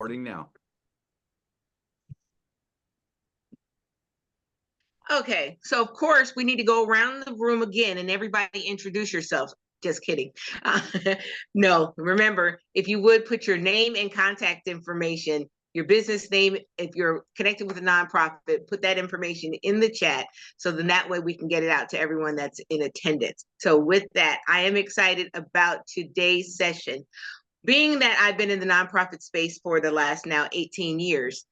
Starting now. Okay, so of course we need to go around the room again and everybody introduce yourself. Just kidding. No, remember, if you would put your name and contact information, your business name, if you're connected with a nonprofit, put that information in the chat so then that way we can get it out to everyone that's in attendance. So with that, I am excited about today's session. Being that I've been in the nonprofit space for the last now 18 years,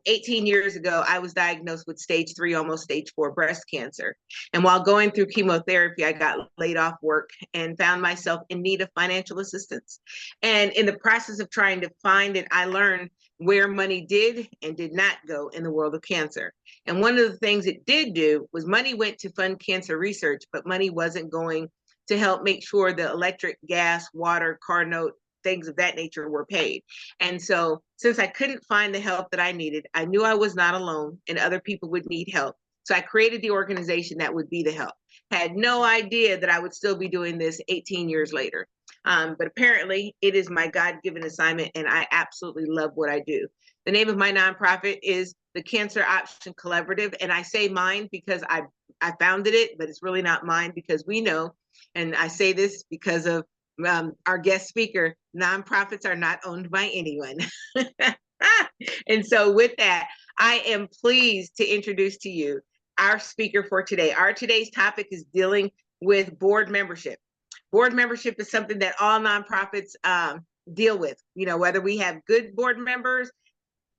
18 years ago, I was diagnosed with stage 3, almost stage 4 breast cancer. And while going through chemotherapy, I got laid off work and found myself in need of financial assistance. And in the process of trying to find it, I learned where money did and did not go in the world of cancer. And one of the things it did do was money went to fund cancer research, but money wasn't going to help make sure the electric, gas, water, car note, things of that nature were paid. And so since I couldn't find the help that I needed, I knew I was not alone and other people would need help. So I created the organization that would be the help. Had no idea that I would still be doing this 18 years later. But apparently it is my God-given assignment and I absolutely love what I do. The name of my nonprofit is the Cancer Option Collaborative. And I say mine because I founded it, but it's really not mine because we know, and I say this because of our guest speaker, nonprofits are not owned by anyone. And so with that, I am pleased to introduce to you our speaker for today. Today's topic is dealing with board membership. Board membership is something that all nonprofits deal with, you know, whether we have good board members,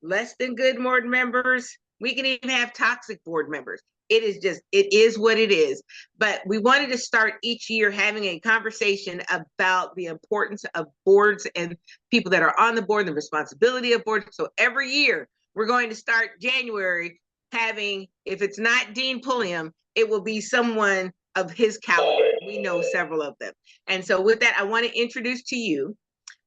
less than good board members, we can even have toxic board members. It is what it is. But we wanted to start each year having a conversation about the importance of boards and people that are on the board, the responsibility of boards. So every year we're going to start January having, if it's not Dean Pulliam, it will be someone of his caliber. We know several of them. And so with that, I want to introduce to you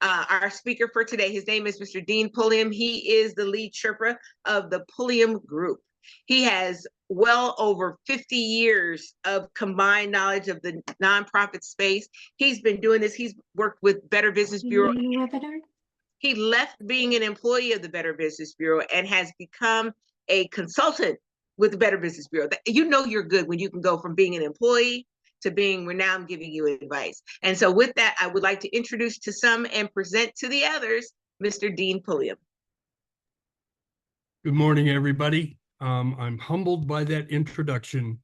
our speaker for today. His name is Mr. Dean Pulliam. He is the lead sherpa of the Pulliam Group. He has well over 50 years of combined knowledge of the nonprofit space. He's been doing this. He's worked with Better Business Bureau. He left being an employee of the Better Business Bureau and has become a consultant with the Better Business Bureau. You know you're good when you can go from being an employee to being where now I'm giving you advice. And so with that, I would like to introduce to some and present to the others, Mr. Dean Pulliam. Good morning, everybody. I'm humbled by that introduction,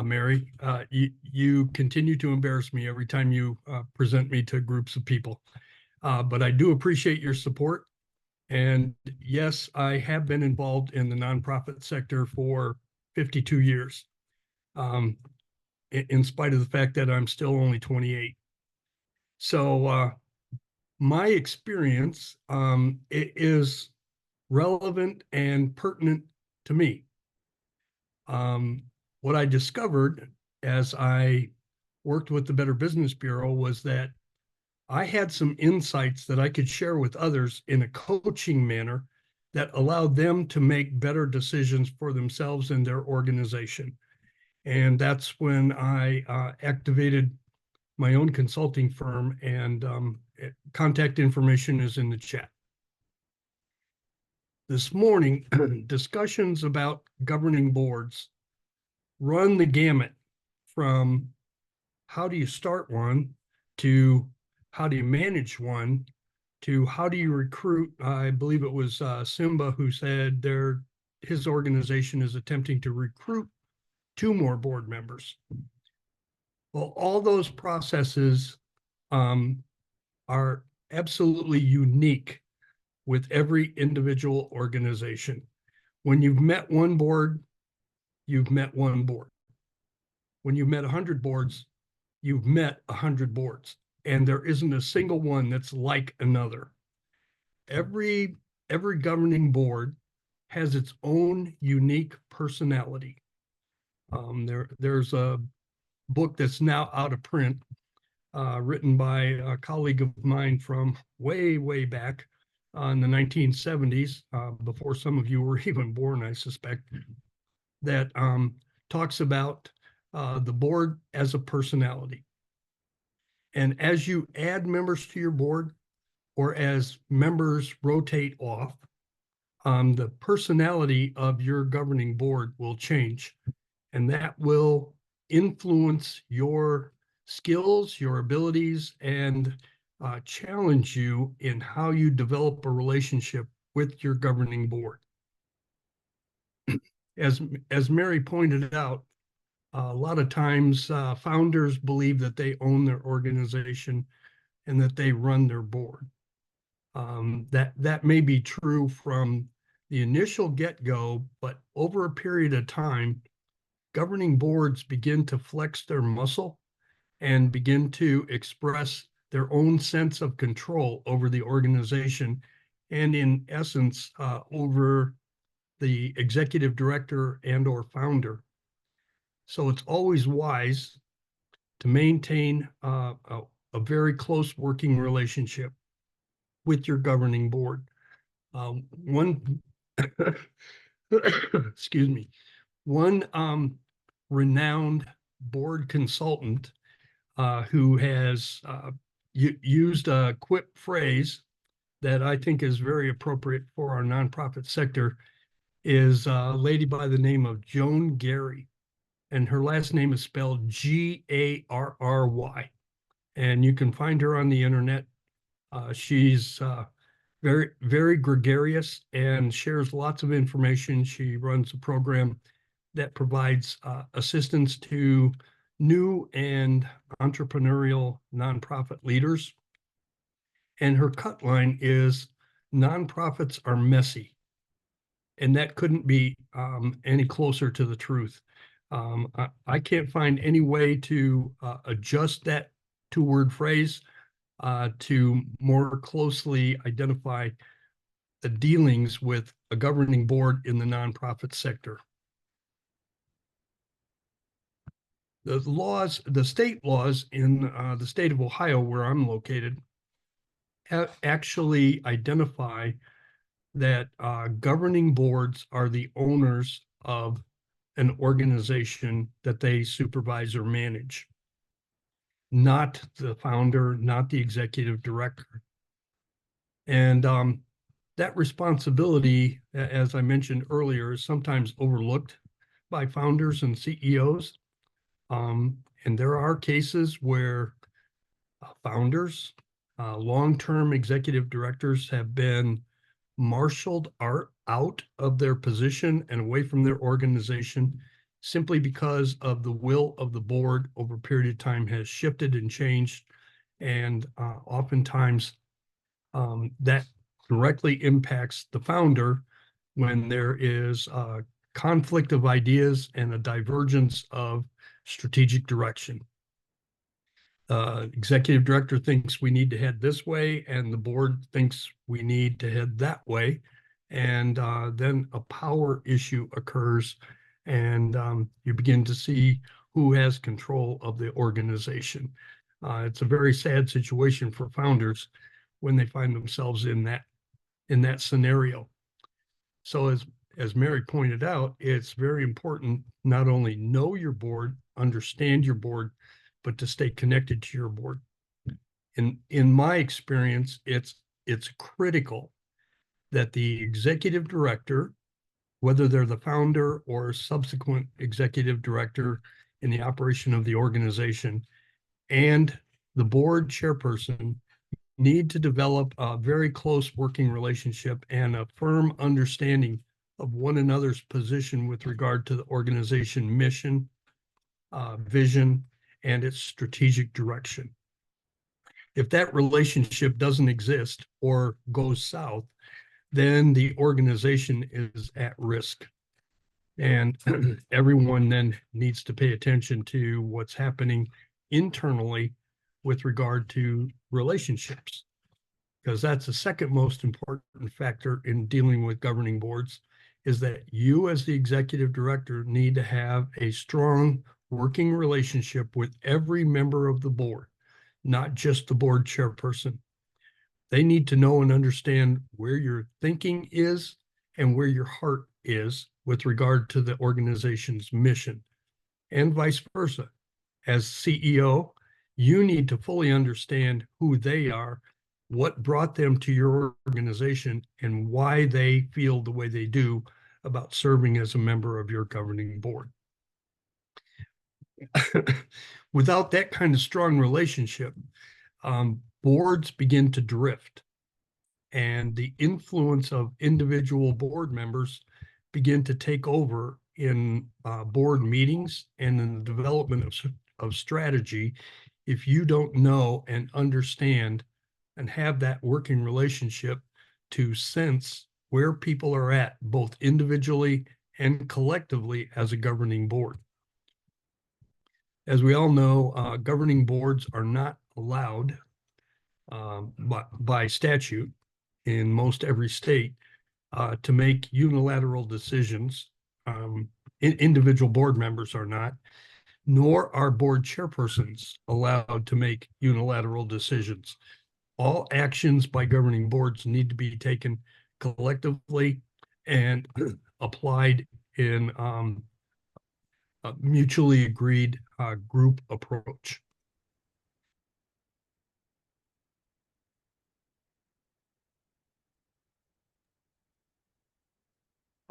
Mary. You continue to embarrass me every time you present me to groups of people. But I do appreciate your support. And yes, I have been involved in the nonprofit sector for 52 years, in spite of the fact that I'm still only 28. So my experience is relevant and pertinent to me. What I discovered as I worked with the Better Business Bureau was that I had some insights that I could share with others in a coaching manner that allowed them to make better decisions for themselves and their organization. And that's when I activated my own consulting firm, and contact information is in the chat. This morning, discussions about governing boards run the gamut from how do you start one to how do you manage one to how do you recruit. I believe it was Simba who said his organization is attempting to recruit 2 more board members. Well, all those processes are absolutely unique with every individual organization. When you've met one board, you've met one board. When you've met 100 boards, you've met 100 boards. And there isn't a single one that's like another. Every governing board has its own unique personality. There's a book that's now out of print, written by a colleague of mine from way back in the 1970s, before some of you were even born, I suspect, that talks about the board as a personality. And as you add members to your board, or as members rotate off, the personality of your governing board will change, and that will influence your skills, your abilities, and challenge you in how you develop a relationship with your governing board. As Mary pointed out, a lot of times founders believe that they own their organization and that they run their board. That may be true from the initial get-go, but over a period of time, governing boards begin to flex their muscle and begin to express their own sense of control over the organization and, in essence, over the executive director and or founder. So it's always wise to maintain a very close working relationship with your governing board. One, excuse me, one renowned board consultant who has used a quip phrase that I think is very appropriate for our nonprofit sector is a lady by the name of Joan Gary, and her last name is spelled Garry. And you can find her on the internet. She's very, very gregarious and shares lots of information. She runs a program that provides assistance to new and entrepreneurial nonprofit leaders. And her cut line is, nonprofits are messy. And that couldn't be any closer to the truth. I can't find any way to adjust that two-word phrase to more closely identify the dealings with a governing board in the nonprofit sector. The state laws in the state of Ohio, where I'm located, actually identify that governing boards are the owners of an organization that they supervise or manage, not the founder, not the executive director. And that responsibility, as I mentioned earlier, is sometimes overlooked by founders and CEOs. And there are cases where founders, long-term executive directors have been marshaled out of their position and away from their organization simply because of the will of the board over a period of time has shifted and changed. And oftentimes that directly impacts the founder when there is a conflict of ideas and a divergence of strategic direction. Executive director thinks we need to head this way, and the board thinks we need to head that way. And then a power issue occurs, and you begin to see who has control of the organization. It's a very sad situation for founders when they find themselves in that scenario. So as Mary pointed out, it's very important not only know your board, understand your board, but to stay connected to your board. In my experience, it's critical that the executive director, whether they're the founder or subsequent executive director in the operation of the organization, and the board chairperson need to develop a very close working relationship and a firm understanding of one another's position with regard to the organization mission, vision, and its strategic direction. If that relationship doesn't exist or goes south, then the organization is at risk. And everyone then needs to pay attention to what's happening internally with regard to relationships, because that's the second most important factor in dealing with governing boards, is that you as the executive director need to have a strong working relationship with every member of the board, not just the board chairperson. They need to know and understand where your thinking is and where your heart is with regard to the organization's mission, and vice versa. As CEO, you need to fully understand who they are, what brought them to your organization, and why they feel the way they do about serving as a member of your governing board. Without that kind of strong relationship, boards begin to drift, and the influence of individual board members begin to take over in board meetings and in the development of strategy if you don't know and understand and have that working relationship to sense where people are at, both individually and collectively as a governing board. As we all know, governing boards are not allowed by statute in most every state to make unilateral decisions. Individual board members are not, nor are board chairpersons allowed to make unilateral decisions. All actions by governing boards need to be taken collectively and applied in a mutually agreed group approach.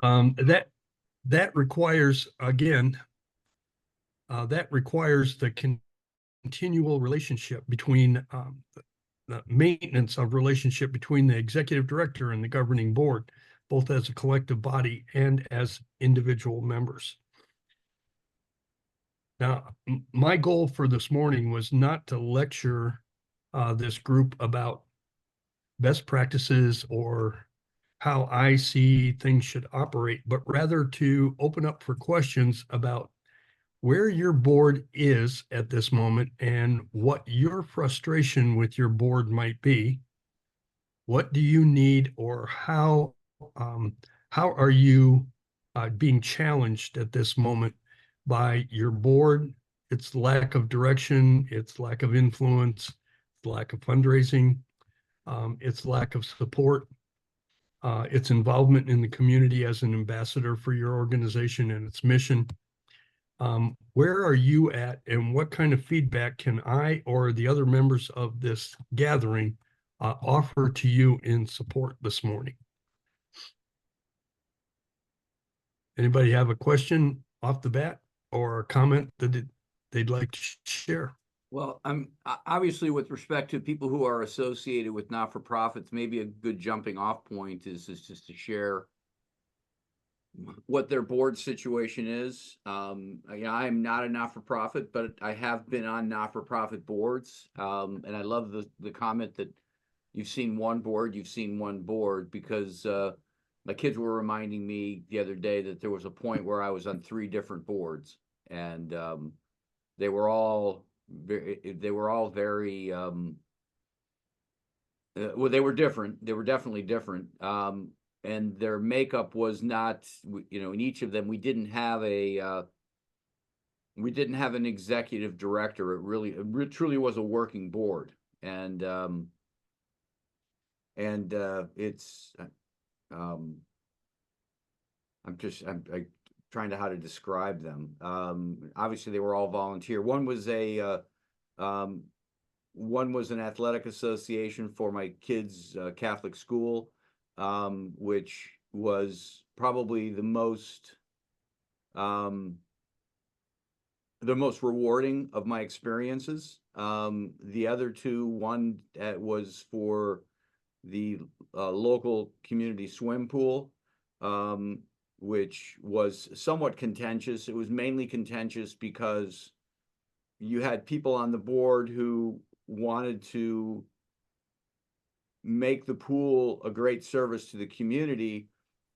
That requires, again, that requires the continual relationship between the maintenance of relationship between the executive director and the governing board, both as a collective body and as individual members. Now, my goal for this morning was not to lecture this group about best practices or how I see things should operate, but rather to open up for questions about where your board is at this moment and what your frustration with your board might be. What do you need, or how are you being challenged at this moment by your board, its lack of direction, its lack of influence, its lack of fundraising, its lack of support, its involvement in the community as an ambassador for your organization and its mission. Where are you at, and what kind of feedback can I or the other members of this gathering offer to you in support this morning? Anybody have a question off the bat or a comment that they'd like to share? Well, I'm obviously, with respect to people who are associated with not-for-profits, maybe a good jumping off point is just to share what their board situation is. I am not a not-for-profit, but I have been on not-for-profit boards. And I love the comment that you've seen one board, because my kids were reminding me the other day that there was a point where I was on 3 different boards, and they were all very well, they were different. They were definitely different. And their makeup was not, in each of them, we didn't have an executive director. It truly was a working board. And it's, I'm trying to how to describe them. Obviously they were all volunteer. One was an athletic association for my kids' Catholic school, which was probably the most rewarding of my experiences. The other 2, one was for the local community swim pool, which was somewhat contentious. It was mainly contentious because you had people on the board who wanted to make the pool a great service to the community,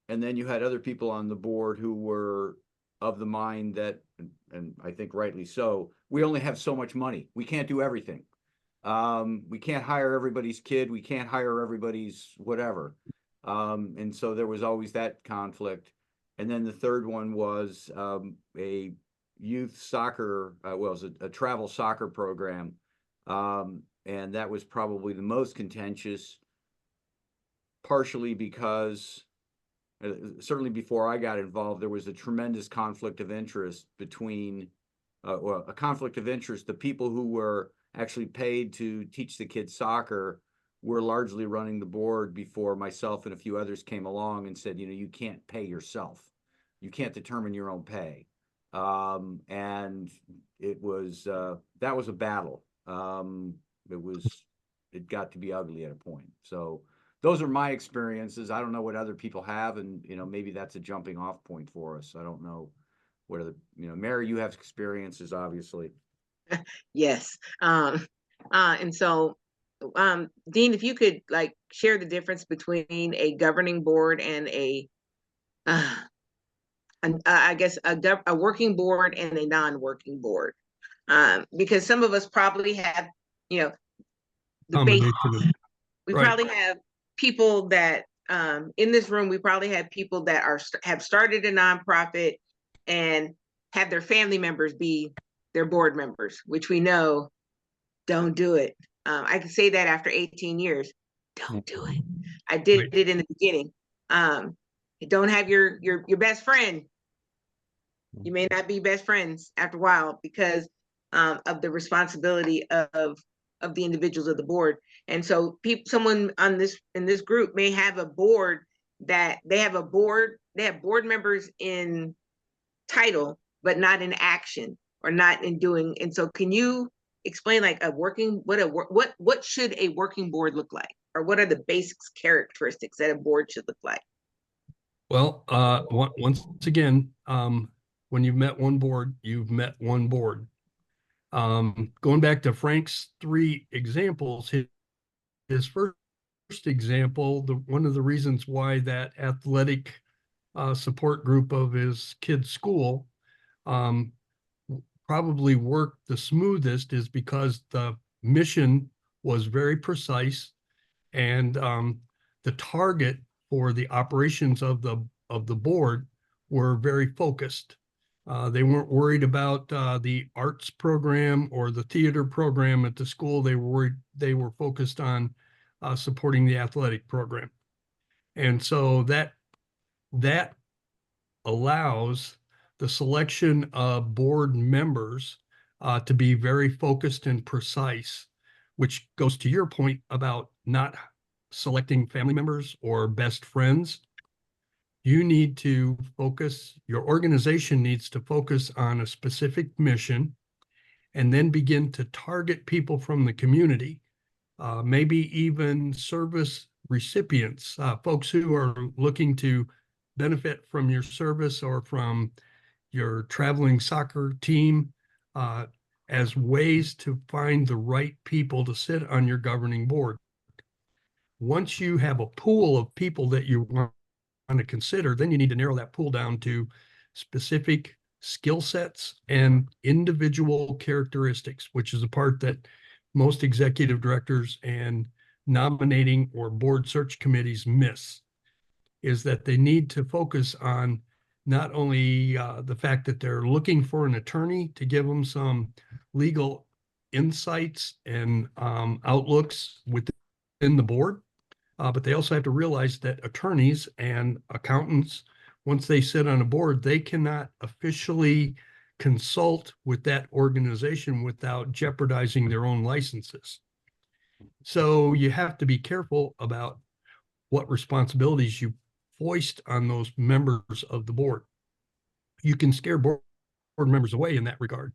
and then you had other people on the board who were of the mind that, and I think rightly so, we only have so much money. We can't do everything. We can't hire everybody's kid. We can't hire everybody's whatever. And so there was always that conflict. And then the third one was a youth soccer, it was a travel soccer program. And that was probably the most contentious, partially because certainly before I got involved, there was a tremendous conflict of interest between, the people who were actually paid to teach the kids soccer were largely running the board before myself and a few others came along and said, you can't pay yourself. You can't determine your own pay. And it was, that was a battle. It got to be ugly at a point. So those are my experiences. I don't know what other people have, and maybe that's a jumping off point for us. I don't know what other, Mary, you have experiences, obviously. Yes. And so, Dean, if you could share the difference between a governing board and I guess a working board and a non-working board, because some of us probably have, the base. We Right. probably have people that in this room, we probably have people that have started a nonprofit and have their family members be their board members, which we know don't do it. I can say that after 18 years, don't do it. I did it in the beginning. Don't have your best friend. You may not be best friends after a while because of the responsibility of the individuals of the board. And so someone in this group may have a board that they have board members in title, but not in action or not in doing. And so can you explain what should a working board look like? Or what are the basic characteristics that a board should look like? Well, once again, when you've met one board, you've met one board. Going back to Frank's 3 examples, his first example, one of the reasons why that athletic support group of his kid's school probably worked the smoothest is because the mission was very precise, and the target for the operations of the board were very focused. They weren't worried about the arts program or the theater program at the school. They were focused on supporting the athletic program. And so that allows the selection of board members to be very focused and precise, which goes to your point about not selecting family members or best friends. You need to focus, your organization needs to focus on a specific mission and then begin to target people from the community, maybe even service recipients, folks who are looking to benefit from your service or from your traveling soccer team, as ways to find the right people to sit on your governing board. Once you have a pool of people that you want to consider, then you need to narrow that pool down to specific skill sets and individual characteristics, which is a part that most executive directors and nominating or board search committees miss, is that they need to focus on not only the fact that they're looking for an attorney to give them some legal insights and outlooks within the board, but they also have to realize that attorneys and accountants, once they sit on a board, they cannot officially consult with that organization without jeopardizing their own licenses. So you have to be careful about what responsibilities you foist on those members of the board. You can scare board members away in that regard.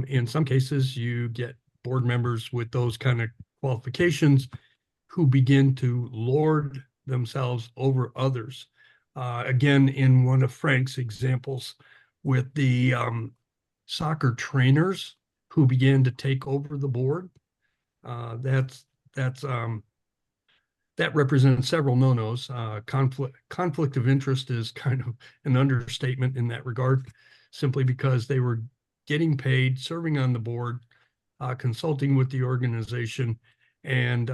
In some cases, you get board members with those kind of qualifications who begin to lord themselves over others. Again, in one of Frank's examples with the soccer trainers who began to take over the board, that represents several no-nos. Conflict of interest is kind of an understatement in that regard, simply because they were getting paid, serving on the board, consulting with the organization, and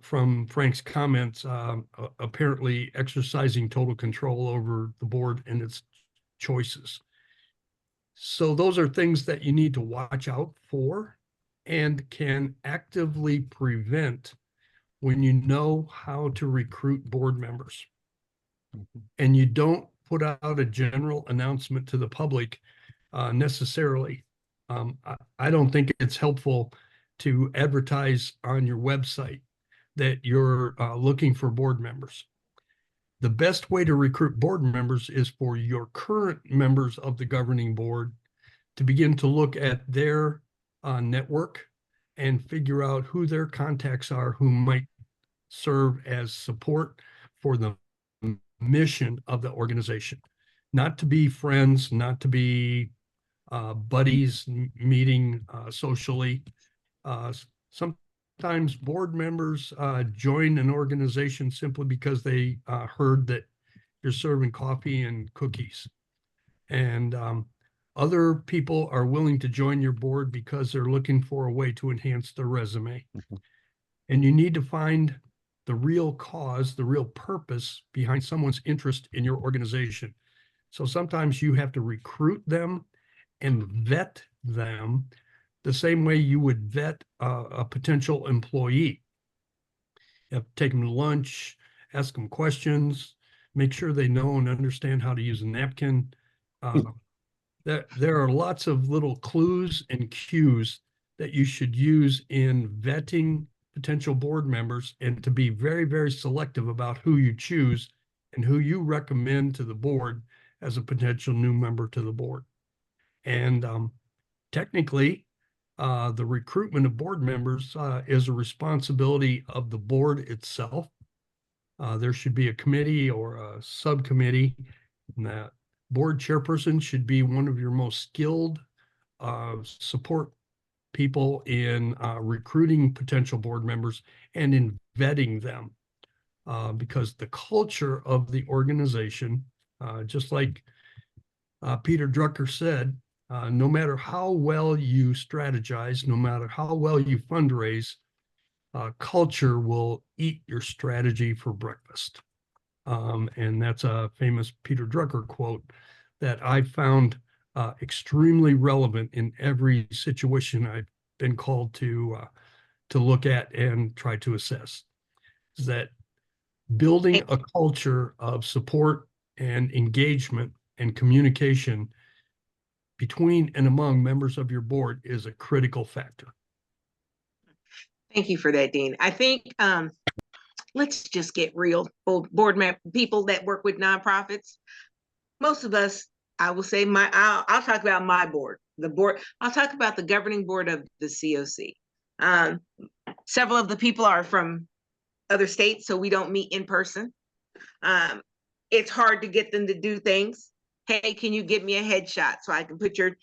from Frank's comments, apparently exercising total control over the board and its choices. So those are things that you need to watch out for and can actively prevent when you know how to recruit board members. And you don't put out a general announcement to the public necessarily. I don't think it's helpful to advertise on your website that you're looking for board members. The best way to recruit board members is for your current members of the governing board to begin to look at their network and figure out who their contacts are who might serve as support for the mission of the organization. Not to be friends, not to be buddies meeting socially. Sometimes board members join an organization simply because they heard that you're serving coffee and cookies. And other people are willing to join your board because they're looking for a way to enhance their resume. And you need to find the real cause, the real purpose behind someone's interest in your organization. So sometimes you have to recruit them and vet them the same way you would vet a potential employee. You have to take them to lunch, ask them questions, make sure they know and understand how to use a napkin. There are lots of little clues and cues that you should use in vetting potential board members, and to be very, very selective about who you choose and who you recommend to the board as a potential new member to the board. And technically, the recruitment of board members is a responsibility of the board itself. There should be a committee or a subcommittee, and that board chairperson should be one of your most skilled support people in recruiting potential board members and in vetting them, because the culture of the organization, just like Peter Drucker said, no matter how well you strategize, no matter how well you fundraise, culture will eat your strategy for breakfast. And that's a famous Peter Drucker quote that I found extremely relevant in every situation I've been called to look at and try to assess. Is that building a culture of support and engagement and communication between and among members of your board is a critical factor. Thank you for that, Dean. I think let's just get real. Board people that work with nonprofits, most of us, I will say I'll talk about my board, the board. I'll talk about the governing board of the COC. Several of the people are from other states, so we don't meet in person. It's hard to get them to do things. Hey, can you give me a headshot so I can put your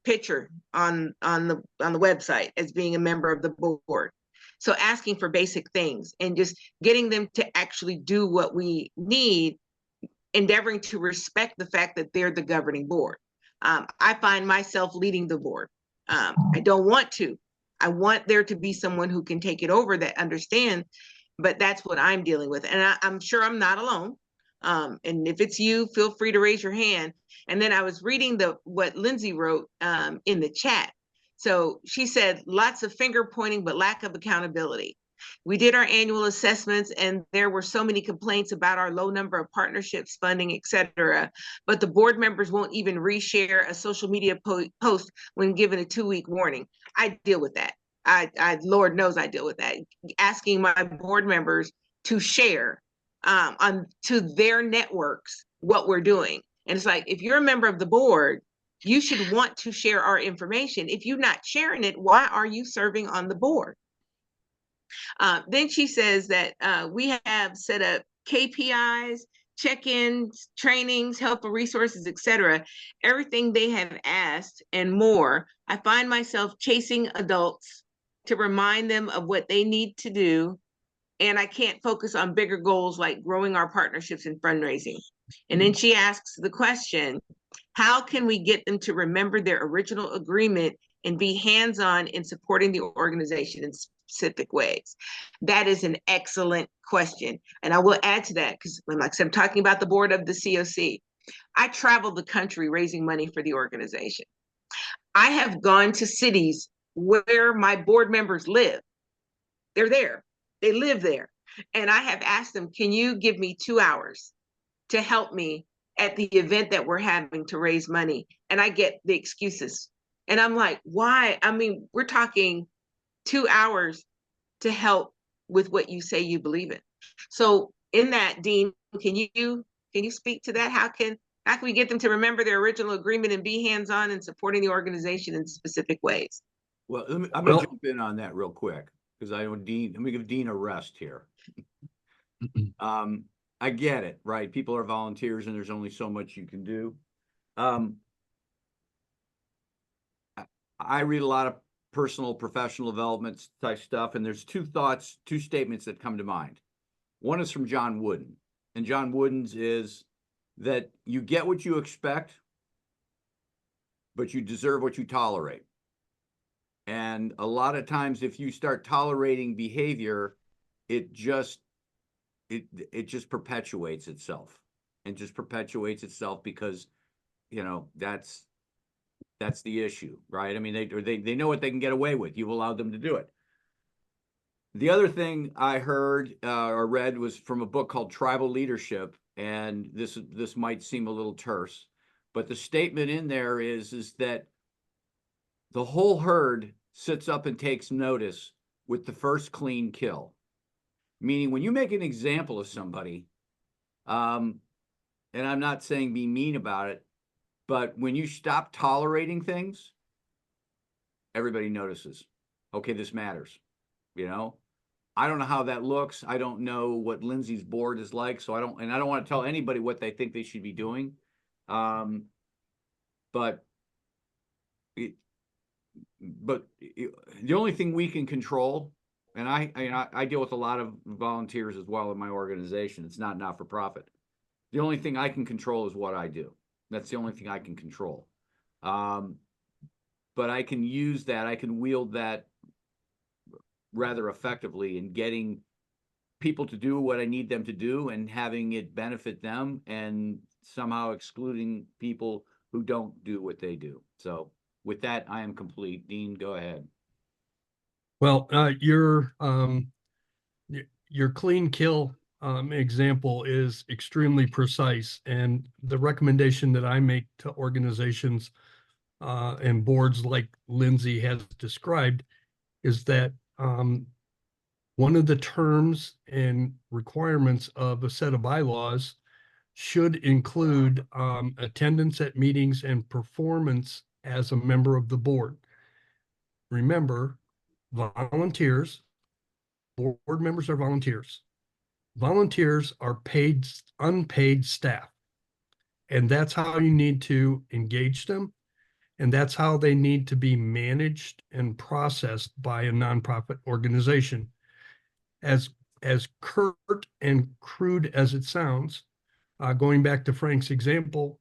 picture on the website as being a member of the board? So asking for basic things and just getting them to actually do what we need, endeavoring to respect the fact that they're the governing board. I find myself leading the board. I don't want to. I want there to be someone who can take it over that understands, but that's what I'm dealing with. And I'm sure I'm not alone. And if it's you, feel free to raise your hand. And then I was reading what Lindsay wrote in the chat. So she said, lots of finger pointing, but lack of accountability. We did our annual assessments and there were so many complaints about our low number of partnerships, funding, etc. But the board members won't even reshare a social media post when given a 2-week warning. I deal with that. Lord knows I deal with that. Asking my board members to share to their networks what we're doing. And it's like, if you're a member of the board, you should want to share our information. If you're not sharing it, why are you serving on the board? Then she says that we have set up KPIs, check-ins, trainings, helpful resources, etc. Everything they have asked and more. I find myself chasing adults to remind them of what they need to do, and I can't focus on bigger goals like growing our partnerships and fundraising. And then she asks the question, how can we get them to remember their original agreement and be hands-on in supporting the organization in specific ways? That is an excellent question. And I will add to that, because like I said, I'm talking about the board of the COC. I traveled the country raising money for the organization. I have gone to cities where my board members live. They're there. They live there. And I have asked them, can you give me 2 hours to help me at the event that we're having to raise money? And I get the excuses. And I'm like, why? I mean, we're talking 2 hours to help with what you say you believe in. So in that, Dean, can you speak to that? How can we get them to remember their original agreement and be hands-on in supporting the organization in specific ways? Well, I'm gonna jump in on that real quick, because I know Dean, let me give Dean a rest here. I get it, right? People are volunteers and there's only so much you can do. I read a lot of personal, professional development type stuff, and there's two statements that come to mind. One is from John Wooden, and John Wooden's is that you get what you expect, but you deserve what you tolerate. And a lot of times, if you start tolerating behavior, it just perpetuates itself, and just perpetuates itself because, you know, that's the issue, right? I mean, they know what they can get away with. You've allowed them to do it. The other thing I heard or read was from a book called Tribal Leadership, and this might seem a little terse, but the statement in there is that the whole herd sits up and takes notice with the first clean kill. Meaning, when you make an example of somebody, and I'm not saying be mean about it, but when you stop tolerating things, everybody notices. Okay, this matters. You know, I don't know how that looks. I don't know what Lindsay's board is like, so I don't want to tell anybody what they think they should be doing. But the only thing we can control, and I deal with a lot of volunteers as well in my organization. It's not for profit. The only thing I can control is what I do. That's the only thing I can control. But I can use that. I can wield that rather effectively in getting people to do what I need them to do and having it benefit them, and somehow excluding people who don't do what they do. So with that, I am complete. Dean, go ahead. Well, your clean kill example is extremely precise, and the recommendation that I make to organizations and boards like Lindsay has described is that one of the terms and requirements of a set of bylaws should include attendance at meetings and performance as a member of the board. Remember, volunteers, board members are volunteers. Volunteers are unpaid staff. And that's how you need to engage them. And that's how they need to be managed and processed by a nonprofit organization. As curt and crude as it sounds, going back to Frank's example,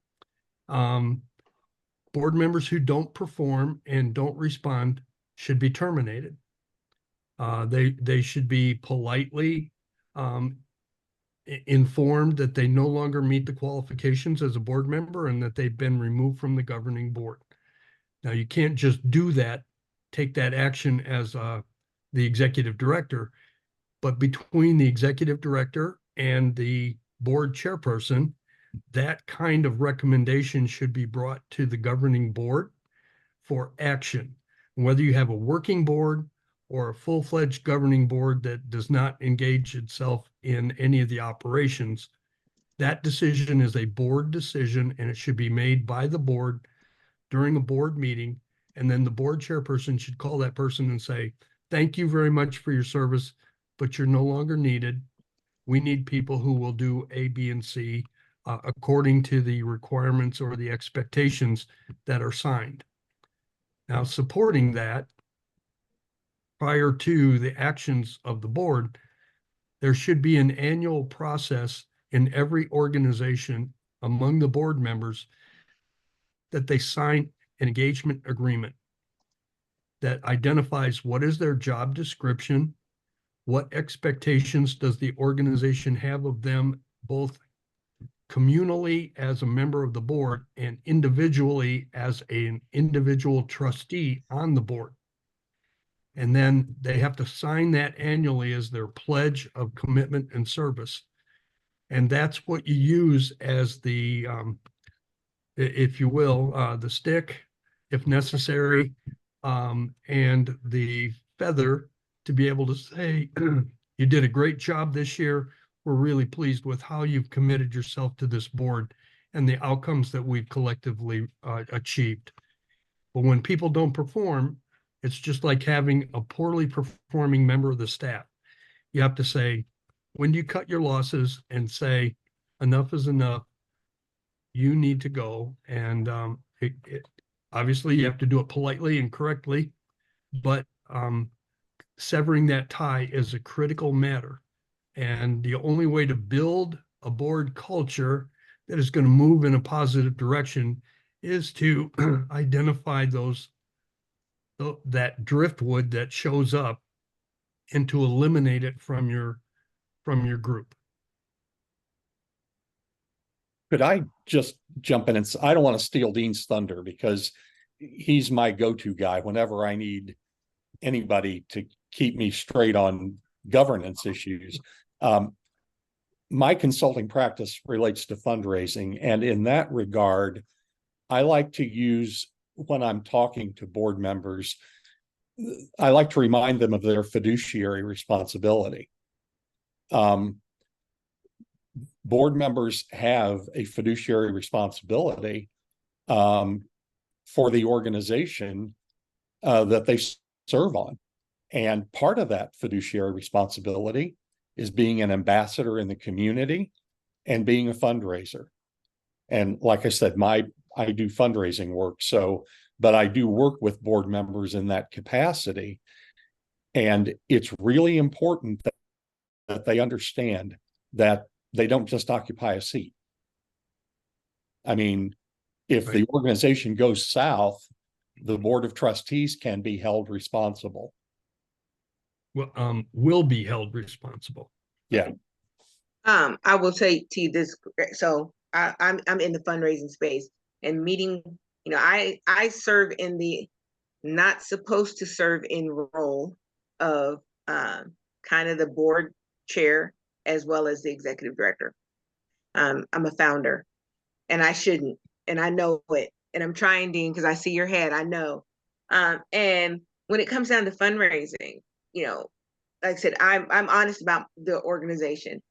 board members who don't perform and don't respond should be terminated. They should be politely informed that they no longer meet the qualifications as a board member and that they've been removed from the governing board. Now, you can't just do that, take that action as the executive director, but between the executive director and the board chairperson, that kind of recommendation should be brought to the governing board for action. Whether you have a working board or a full-fledged governing board that does not engage itself in any of the operations, that decision is a board decision, and it should be made by the board during a board meeting. And then the board chairperson should call that person and say, thank you very much for your service, but you're no longer needed. We need people who will do A, B, and C according to the requirements or the expectations that are signed. Now, supporting that, prior to the actions of the board, there should be an annual process in every organization among the board members that they sign an engagement agreement that identifies what is their job description, what expectations does the organization have of them, both communally as a member of the board and individually as an individual trustee on the board. And then they have to sign that annually as their pledge of commitment and service. And that's what you use as the, if you will, the stick, if necessary, and the feather to be able to say, you did a great job this year. We're really pleased with how you've committed yourself to this board and the outcomes that we've collectively achieved. But when people don't perform, it's just like having a poorly performing member of the staff. You have to say, when do you cut your losses and say, enough is enough, you need to go. And obviously you have to do it politely and correctly, but severing that tie is a critical matter. And the only way to build a board culture that is going to move in a positive direction is to identify that driftwood that shows up and to eliminate it from your group. Could I just jump in and I don't want to steal Dean's thunder because he's my go-to guy whenever I need anybody to keep me straight on governance issues. My consulting practice relates to fundraising, and in that regard, I like to use, when I'm talking to board members, I like to remind them of their fiduciary responsibility. Board members have a fiduciary responsibility for the organization that they serve on. And part of that fiduciary responsibility is being an ambassador in the community and being a fundraiser. And like I said, I do fundraising work, but I do work with board members in that capacity. And it's really important that they understand that they don't just occupy a seat. I mean, if the organization goes south, the board of trustees can be held responsible. Well, will be held responsible. Yeah. I will say to you this. So I'm in the fundraising space and meeting. You know, I serve in the not supposed to serve in role of kind of the board chair as well as the executive director. I'm a founder, and I shouldn't, and I know it. And I'm trying, Dean, because I see your head. I know. And when it comes down to fundraising, you know, like I said, I'm honest about the organization.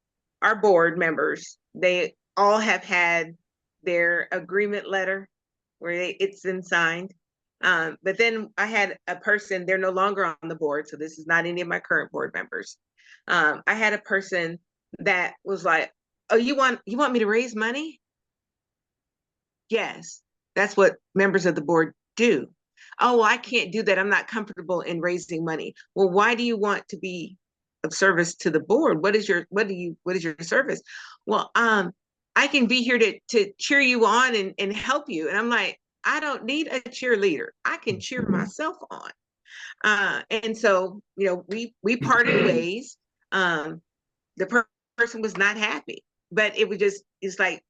Our board members, they all have had their agreement letter where it's been signed. But then I had a person, they're no longer on the board, so this is not any of my current board members. I had a person that was like, "Oh, you want me to raise money?" Yes, that's what members of the board do. "Oh, I can't do that. I'm not comfortable in raising money." Well, why do you want to be of service to the board? What is your service? Well, I can be here to cheer you on and help you. And I'm like, I don't need a cheerleader. I can cheer myself on. And so, you know, we parted ways. The person was not happy, but it's like,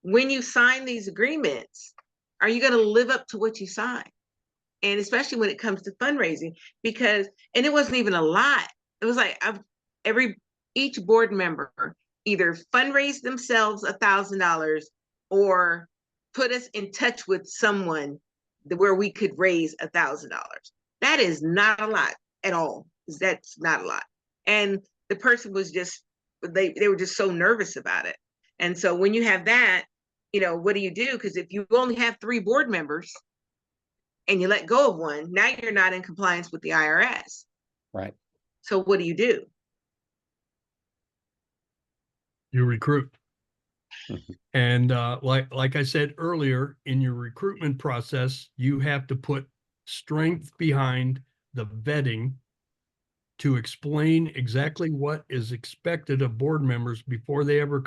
when you sign these agreements, are you going to live up to what you sign? And especially when it comes to fundraising, and it wasn't even a lot. It was like each board member either fundraised themselves $1,000 or put us in touch with someone where we could raise $1,000. That is not a lot at all. That's not a lot. And the person was they were just so nervous about it. And so when you have that, you know, what do you do? Because if you only have 3 board members and you let go of one, now you're not in compliance with the IRS. Right. So what do? You recruit. And like I said earlier, in your recruitment process, you have to put strength behind the vetting to explain exactly what is expected of board members before they ever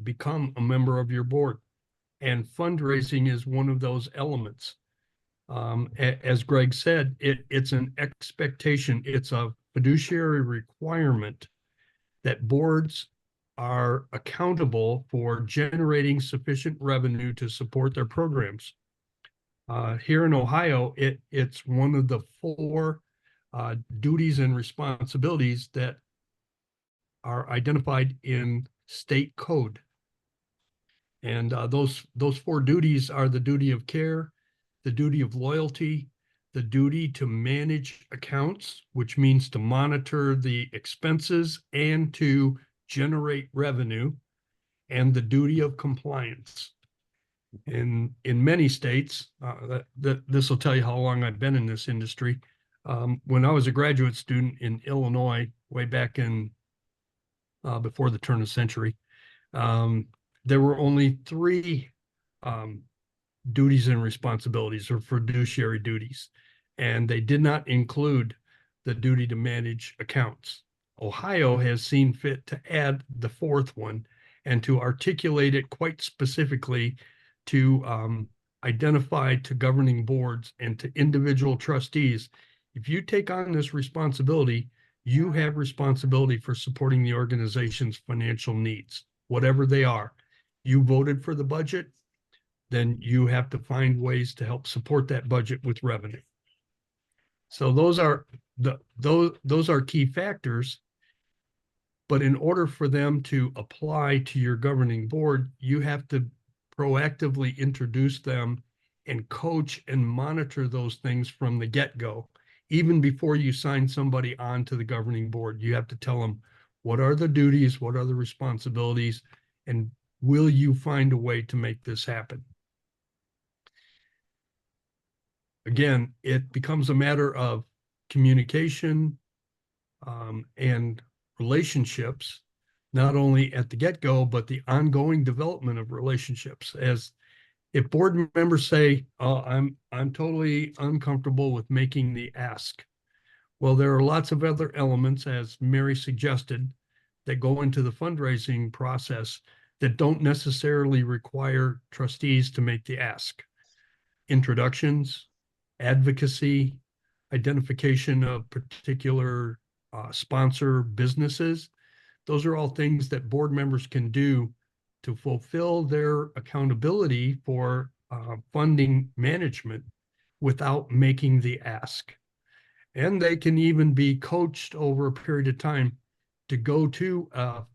become a member of your board. And fundraising is one of those elements. As Greg said, it's an expectation. It's a fiduciary requirement that boards are accountable for generating sufficient revenue to support their programs. Here in Ohio, it's one of the 4 duties and responsibilities that are identified in state code. And those 4 duties are the duty of care, the duty of loyalty, the duty to manage accounts, which means to monitor the expenses and to generate revenue, and the duty of compliance. In many states, this will tell you how long I've been in this industry. When I was a graduate student in Illinois, way back in before the turn of the century, there were only 3 duties and responsibilities, or fiduciary duties, and they did not include the duty to manage accounts. Ohio has seen fit to add the 4th one and to articulate it quite specifically to identify to governing boards and to individual trustees. If you take on this responsibility, you have responsibility for supporting the organization's financial needs, whatever they are. You voted for the budget, then you have to find ways to help support that budget with revenue. So those are key factors. But in order for them to apply to your governing board, you have to proactively introduce them and coach and monitor those things from the get-go. Even before you sign somebody on to the governing board, you have to tell them, what are the duties, what are the responsibilities, and will you find a way to make this happen? Again, it becomes a matter of communication and relationships, not only at the get-go, but the ongoing development of relationships. As if board members say, "Oh, I'm totally uncomfortable with making the ask," well, there are lots of other elements, as Mary suggested, that go into the fundraising process that don't necessarily require trustees to make the ask. Introductions, advocacy, identification of particular sponsor businesses. Those are all things that board members can do to fulfill their accountability for funding management without making the ask. And they can even be coached over a period of time to go to a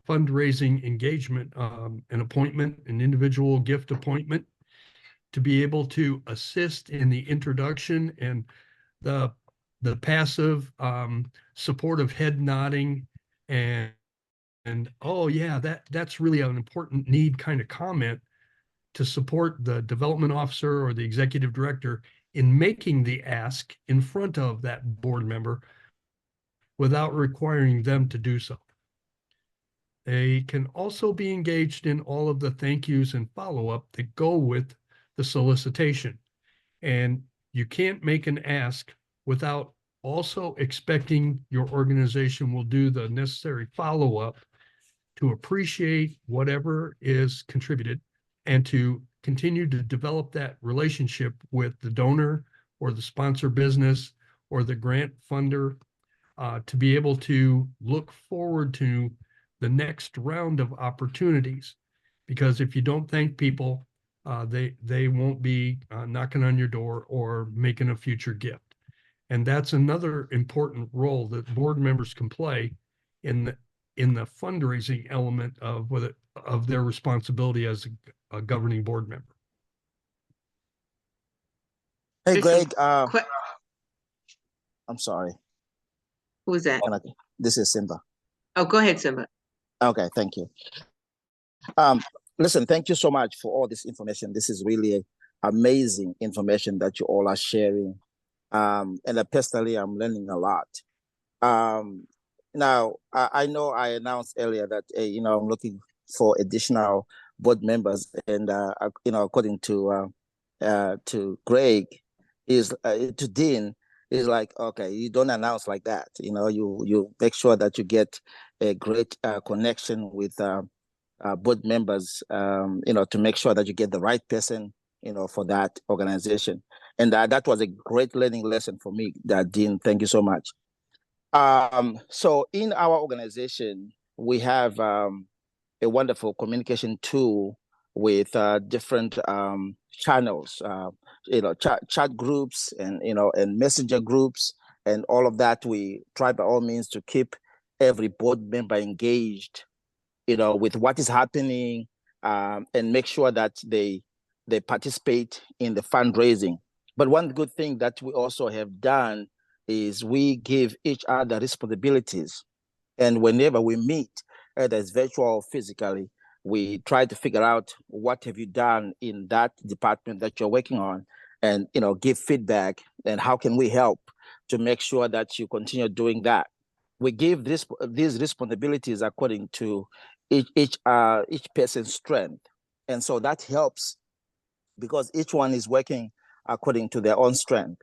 fundraising engagement, an appointment, an individual gift appointment, to be able to assist in the introduction and the passive supportive head nodding and oh yeah, that's really an important need kind of comment to support the development officer or the executive director in making the ask in front of that board member without requiring them to do so. They can also be engaged in all of the thank yous and follow-up that go with the solicitation. And you can't make an ask without also expecting your organization will do the necessary follow-up to appreciate whatever is contributed and to continue to develop that relationship with the donor or the sponsor business or the grant funder to be able to look forward to the next round of opportunities. Because if you don't thank people, they won't be knocking on your door or making a future gift. And that's another important role that board members can play in the fundraising element of their responsibility as a governing board member. Hey, There's Greg, I'm sorry. Who is that? This is Simba. Oh, go ahead, Simba. Okay, thank you. Listen, thank you so much for all this information. This is really amazing information that you all are sharing. And personally, I'm learning a lot. Now, I know I announced earlier that, I'm looking for additional board members. And, according to Greg, to Dean, is like, okay, you don't announce like that. You make sure that you get a great connection with board members, to make sure that you get the right person, for that organization. And that was a great learning lesson for me, Dean. Thank you so much. So in our organization, we have a wonderful communication tool with different channels, chat groups and messenger groups and all of that. We try by all means to keep every board member engaged, with what is happening, and make sure that they participate in the fundraising. But one good thing that we also have done is we give each other responsibilities. And whenever we meet, either it's virtual or physically, we try to figure out what have you done in that department that you're working on, and give feedback, and how can we help to make sure that you continue doing that. We give these responsibilities according to each person's strength, and so that helps because each one is working according to their own strength.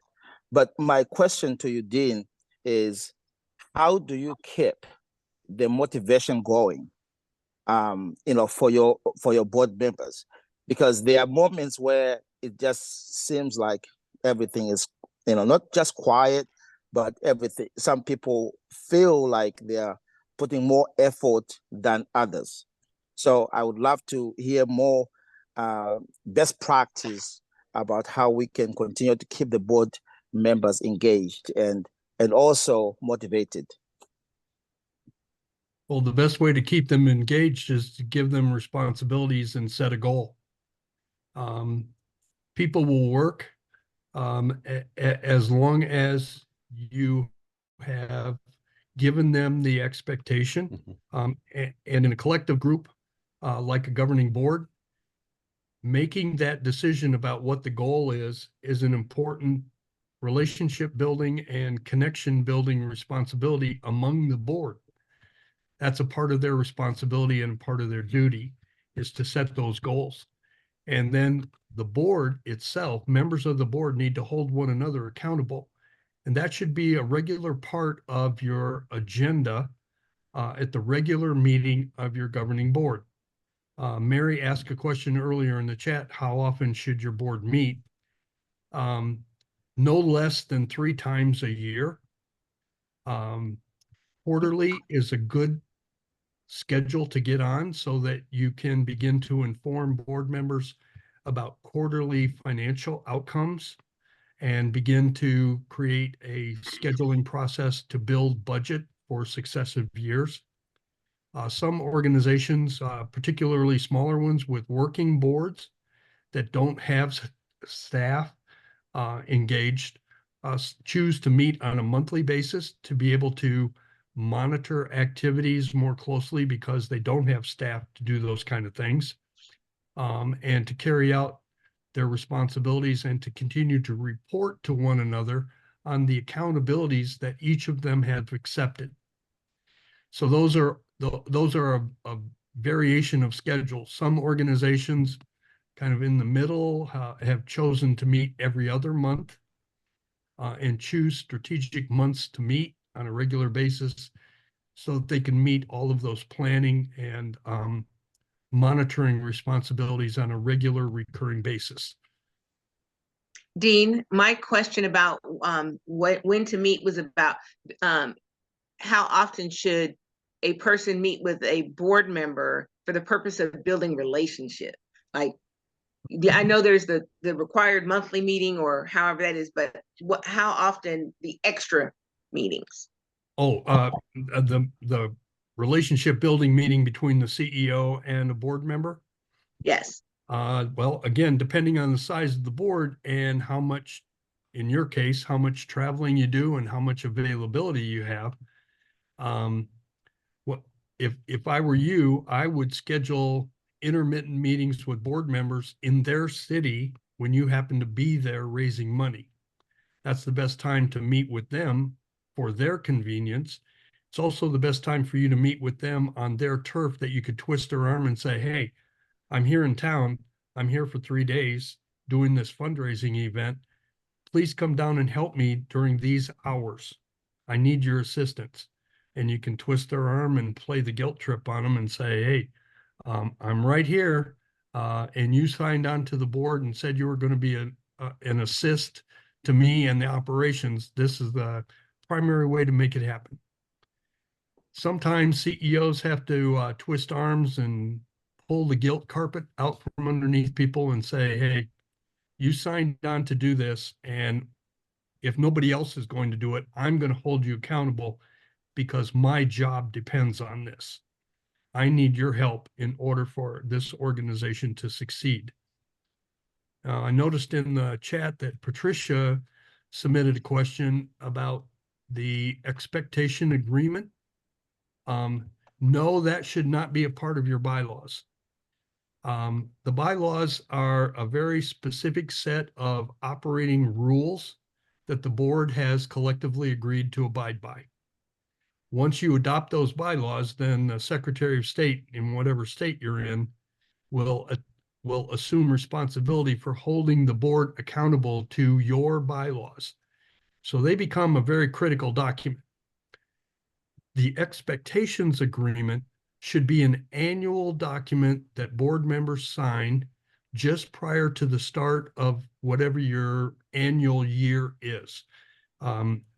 But my question to you, Dean, is how do you keep the motivation going, for your board members? Because there are moments where it just seems like everything is, not just quiet, but everything. Some people feel like they're putting more effort than others. So I would love to hear more best practice about how we can continue to keep the board members engaged and also motivated. Well, the best way to keep them engaged is to give them responsibilities and set a goal. People will work as long as you have given them the expectation. And in a collective group, like a governing board, making that decision about what the goal is an important relationship building and connection building responsibility among the board. That's a part of their responsibility and part of their duty is to set those goals. And then the board itself, members of the board need to hold one another accountable. And that should be a regular part of your agenda at the regular meeting of your governing board. Mary asked a question earlier in the chat, how often should your board meet? No less than 3 times a year. Quarterly is a good schedule to get on so that you can begin to inform board members about quarterly financial outcomes and begin to create a scheduling process to build budget for successive years. Some organizations, particularly smaller ones with working boards that don't have staff engaged, choose to meet on a monthly basis to be able to monitor activities more closely because they don't have staff to do those kind of things, and to carry out their responsibilities and to continue to report to one another on the accountabilities that each of them have accepted. So those are a variation of schedule. Some organizations kind of in the middle have chosen to meet every other month and choose strategic months to meet on a regular basis so that they can meet all of those planning and monitoring responsibilities on a regular recurring basis. Dean, my question about when to meet was about how often should a person meet with a board member for the purpose of building relationship? Like, I know there's the required monthly meeting or however that is, but how often the extra meetings? Oh, the relationship building meeting between the CEO and a board member? Yes. Well, again, depending on the size of the board and how much, in your case, how much traveling you do and how much availability you have. If I were you, I would schedule intermittent meetings with board members in their city when you happen to be there raising money. That's the best time to meet with them for their convenience. It's also the best time for you to meet with them on their turf that you could twist their arm and say, hey, I'm here in town. I'm here for 3 days doing this fundraising event. Please come down and help me during these hours. I need your assistance. And you can twist their arm and play the guilt trip on them and say, hey, I'm right here. And you signed on to the board and said you were going to be an assist to me and the operations. This is the primary way to make it happen. Sometimes CEOs have to twist arms and pull the guilt carpet out from underneath people and say, hey, you signed on to do this. And if nobody else is going to do it, I'm going to hold you accountable because my job depends on this. I need your help in order for this organization to succeed. I noticed in the chat that Patricia submitted a question about the expectation agreement. No, that should not be a part of your bylaws. The bylaws are a very specific set of operating rules that the board has collectively agreed to abide by. Once you adopt those bylaws, then the Secretary of State in whatever state you're in will assume responsibility for holding the board accountable to your bylaws. So they become a very critical document. The expectations agreement should be an annual document that board members sign just prior to the start of whatever your annual year is.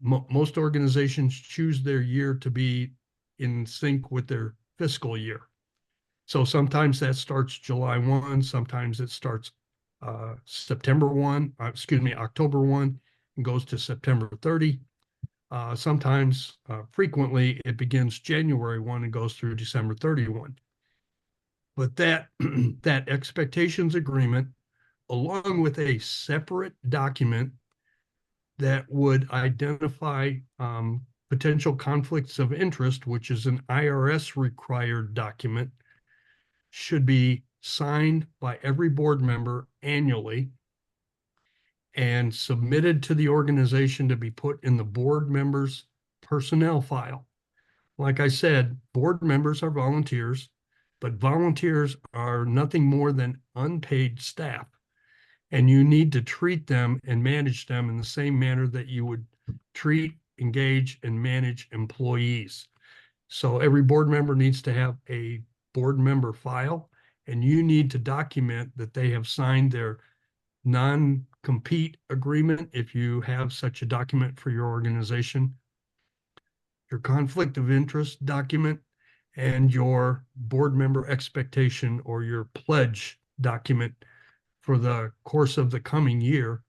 Most organizations choose their year to be in sync with their fiscal year. So sometimes that starts July 1, sometimes it starts October 1 and goes to September 30. Sometimes, frequently, it begins January 1 and goes through December 31. But that, that expectations agreement, along with a separate document that would identify potential conflicts of interest, which is an IRS required document, should be signed by every board member annually and submitted to the organization to be put in the board members' personnel file. Like I said, board members are volunteers, but volunteers are nothing more than unpaid staff. And you need to treat them and manage them in the same manner that you would treat, engage, and manage employees. So every board member needs to have a board member file, and you need to document that they have signed their non-compete agreement if you have such a document for your organization, your conflict of interest document, and your board member expectation or your pledge document for the course of the coming year.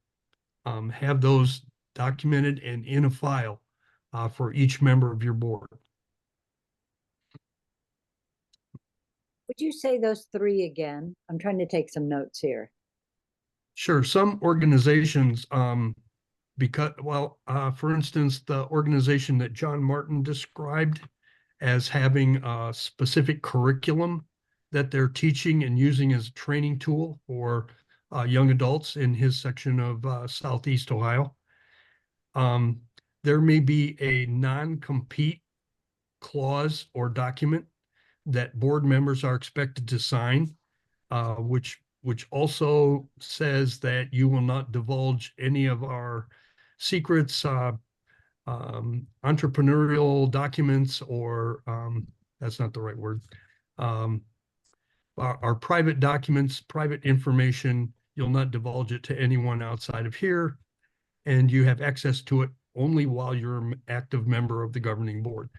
Have those documented and in a file for each member of your board. Would you say those three again? I'm trying to take some notes here. Sure. Some organizations, for instance, the organization that John Martin described as having a specific curriculum that they're teaching and using as a training tool for young adults in his section of Southeast Ohio. There may be a non-compete clause or document that board members are expected to sign, which also says that you will not divulge any of our secrets, entrepreneurial documents, or that's not the right word. Our private documents, private information, you'll not divulge it to anyone outside of here, and you have access to it only while you're an active member of the governing board.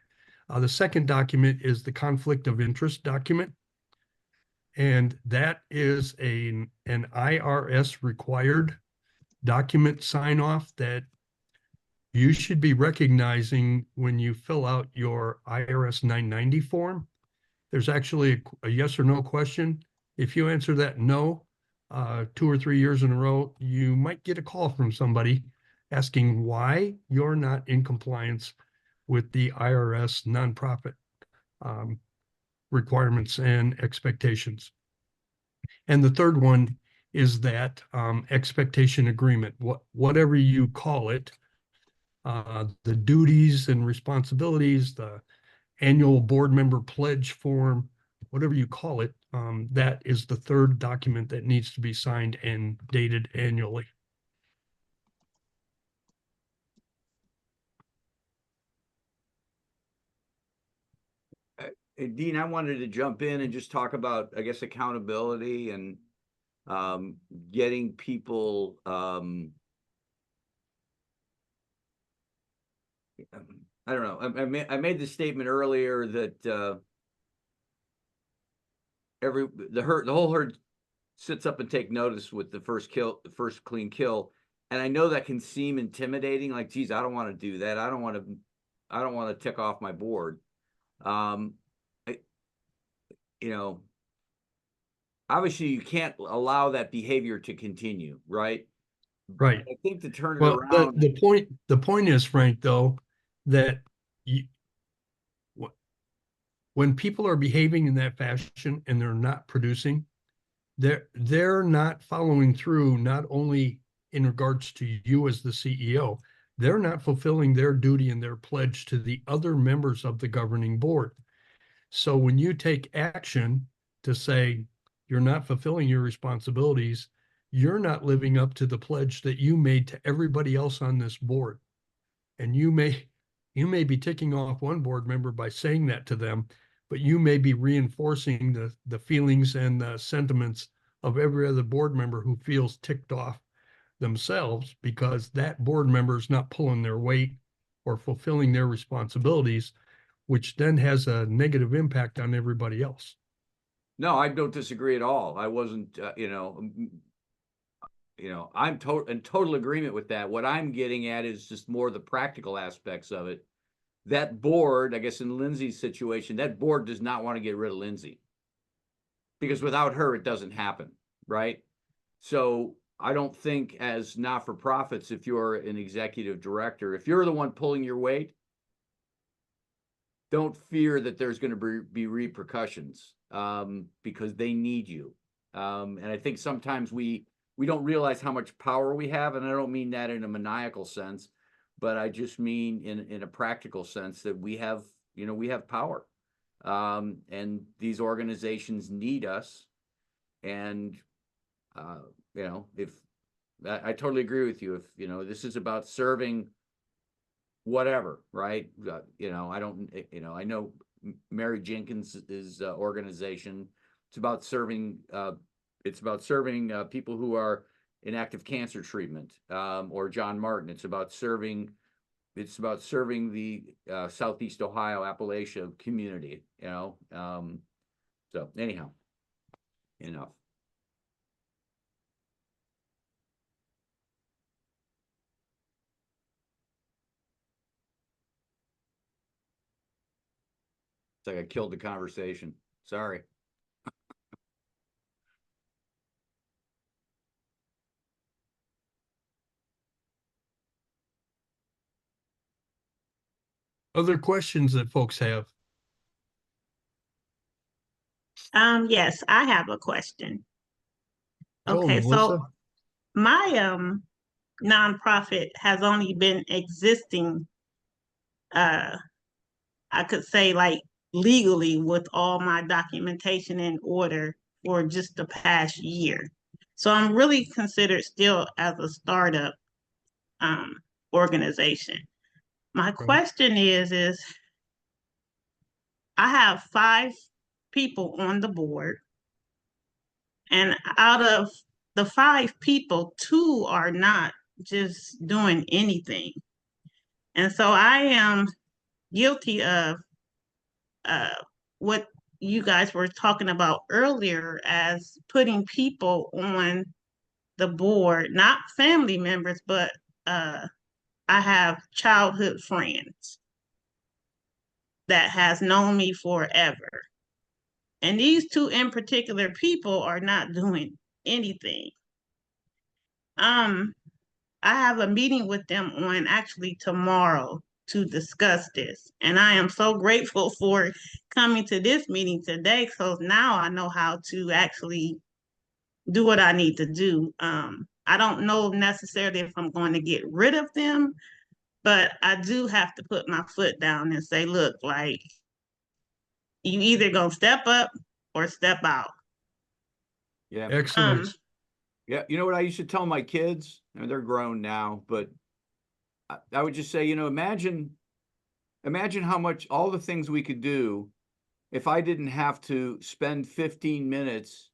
The second document is the conflict of interest document. And that is an IRS required document sign off that you should be recognizing when you fill out your IRS 990 form. There's actually a yes or no question. If you answer that no 2 or 3 years in a row, you might get a call from somebody asking why you're not in compliance with the IRS nonprofit requirements and expectations. And the third one is that expectation agreement, whatever you call it, the duties and responsibilities, the annual board member pledge form, whatever you call it, that is the third document that needs to be signed and dated annually. Dean, I wanted to jump in and just talk about, I guess, accountability and getting people I don't know. I made the statement earlier that the whole herd sits up and take notice with the first clean kill, and I know that can seem intimidating. Like, geez, I don't want to do that. I don't want to tick off my board. obviously you can't allow that behavior to continue, right? Right. I think to turn it Well, around. the point is, Frank, though, that you, when people are behaving in that fashion and they're not producing, they're not following through, not only in regards to you as the CEO, they're not fulfilling their duty and their pledge to the other members of the governing board. So when you take action to say you're not fulfilling your responsibilities, you're not living up to the pledge that you made to everybody else on this board. And you may be ticking off one board member by saying that to them, but you may be reinforcing the feelings and the sentiments of every other board member who feels ticked off themselves because that board member is not pulling their weight or fulfilling their responsibilities, which then has a negative impact on everybody else. No, I don't disagree at all. I wasn't, I'm in total agreement with that. What I'm getting at is just more the practical aspects of it. That board, I guess in Lindsay's situation, that board does not want to get rid of Lindsay because without her, it doesn't happen, right? So I don't think as not-for-profits, if you're an executive director, if you're the one pulling your weight, don't fear that there's going to be repercussions because they need you. And I think sometimes we don't realize how much power we have. And I don't mean that in a maniacal sense, but I just mean in a practical sense that we have power. And these organizations need us. And, if I totally agree with you, if, this is about serving whatever, right? I don't, I know Mary Jenkins' organization. It's about serving people who are in active cancer treatment, or John Martin. It's about serving the Southeast Ohio Appalachia community. So anyhow, enough. It's like I killed the conversation. Sorry. Other questions that folks have? Yes, I have a question. Go, Okay, Melissa. so my nonprofit has only been existing, I could say like legally with all my documentation in order for just the past year. So I'm really considered still as a startup organization. My question is I have 5 people on the board, and out of the 5 people, 2 are not just doing anything. And so I am guilty of what you guys were talking about earlier as putting people on the board, not family members, but I have childhood friends that has known me forever. And these 2 in particular people are not doing anything. I have a meeting with them on actually tomorrow to discuss this. And I am so grateful for coming to this meeting today, because now I know how to actually do what I need to do. I don't know necessarily if I'm going to get rid of them, but I do have to put my foot down and say, look, like, you either gonna step up or step out. Yeah. Excellent. Yeah. You know what I used to tell my kids? I mean, they're grown now, but I would just say, imagine how much all the things we could do if I didn't have to spend 15 minutes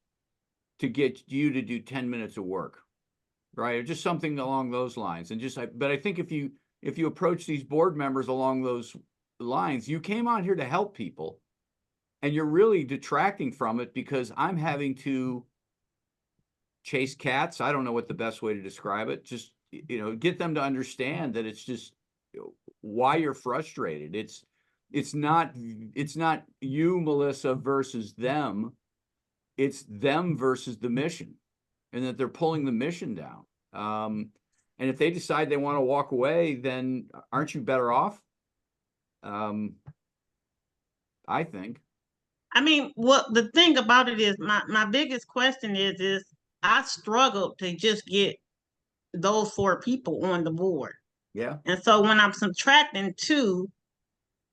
to get you to do 10 minutes of work, right? Or just something along those lines. And but I think if you approach these board members along those lines, you came on here to help people and you're really detracting from it because I'm having to chase cats. I don't know what the best way to describe it. Just, get them to understand that it's just why you're frustrated. It's not you, Melissa, versus them. it's them versus the mission, and that they're pulling the mission down. And if they decide they want to walk away, then aren't you better off? I think. I mean, what the thing about it is, my biggest question is I struggled to just get those 4 people on the board. Yeah. And so when I'm subtracting 2,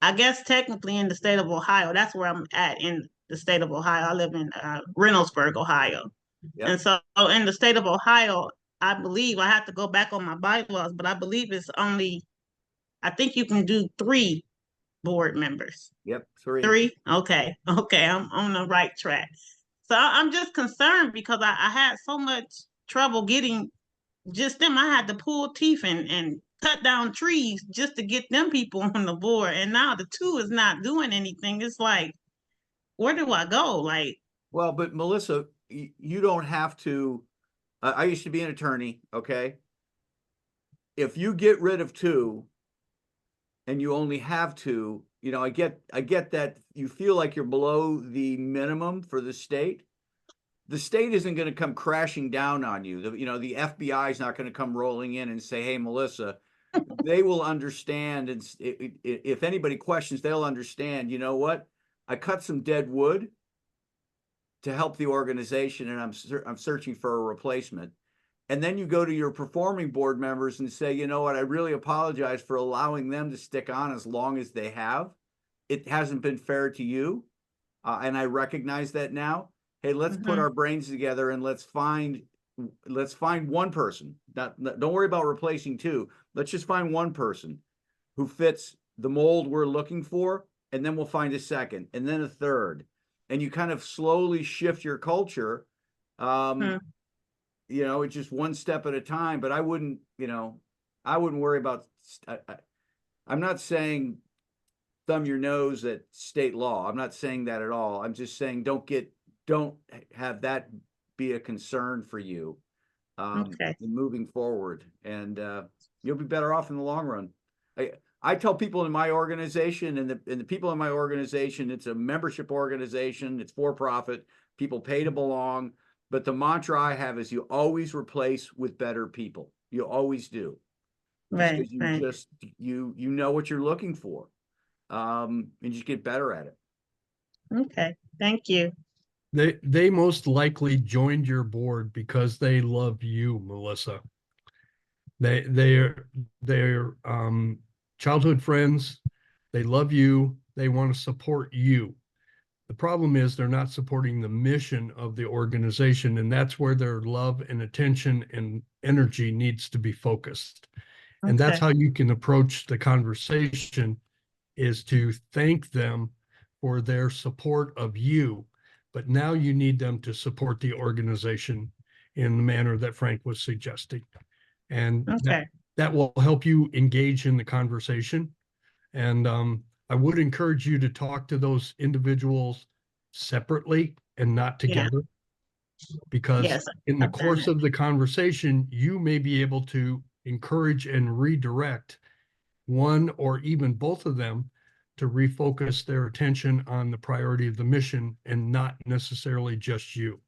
I guess technically in the state of Ohio, that's where I'm at in the state of Ohio. I live in Reynoldsburg, Ohio. Yep. And so in the state of Ohio, I believe I have to go back on my bylaws, but I believe it's only, I think you can do 3 board members. Yep. 3. 3? Okay. I'm on the right track. So I'm just concerned because I had so much trouble getting just them. I had to pull teeth and cut down trees just to get them people on the board. And now the 2 is not doing anything. It's like, where do I go? Like, Well, but Melissa, you don't have to. I used to be an attorney. Okay. If you get rid of 2 and you only have 2, you know, I get that you feel like you're below the minimum for the state. The state isn't going to come crashing down on you. The FBI is not going to come rolling in and say, "Hey, Melissa," they will understand. And if anybody questions, they'll understand. You know what? I cut some dead wood to help the organization, and I'm searching for a replacement. And then you go to your performing board members and say, you know what? I really apologize for allowing them to stick on as long as they have. It hasn't been fair to you, and I recognize that now. Hey, let's put our brains together and let's find one person. Don't worry about replacing 2. Let's just find one person who fits the mold we're looking for, and then we'll find a second, and then a third, and you kind of slowly shift your culture. You know, it's just one step at a time. But I wouldn't worry about. I'm not saying thumb your nose at state law. I'm not saying that at all. I'm just saying don't have that be a concern for you in moving forward, and you'll be better off in the long run. I tell people in my organization, and the people in my organization, it's a membership organization, it's for profit, people pay to belong, but the mantra I have is you always replace with better people. You always do. Right. You know what you're looking for, and you just get better at it. Okay, thank you. They most likely joined your board because they love you, Melissa. They're childhood friends. They love you. They want to support you. The problem is they're not supporting the mission of the organization, and that's where their love and attention and energy needs to be focused. And that's how you can approach the conversation, is to thank them for their support of you. But now you need them to support the organization in the manner that Frank was suggesting. And that will help you engage in the conversation. And I would encourage you to talk to those individuals separately and not together. Because in the course of the conversation, you may be able to encourage and redirect one or even both of them to refocus their attention on the priority of the mission and not necessarily just you.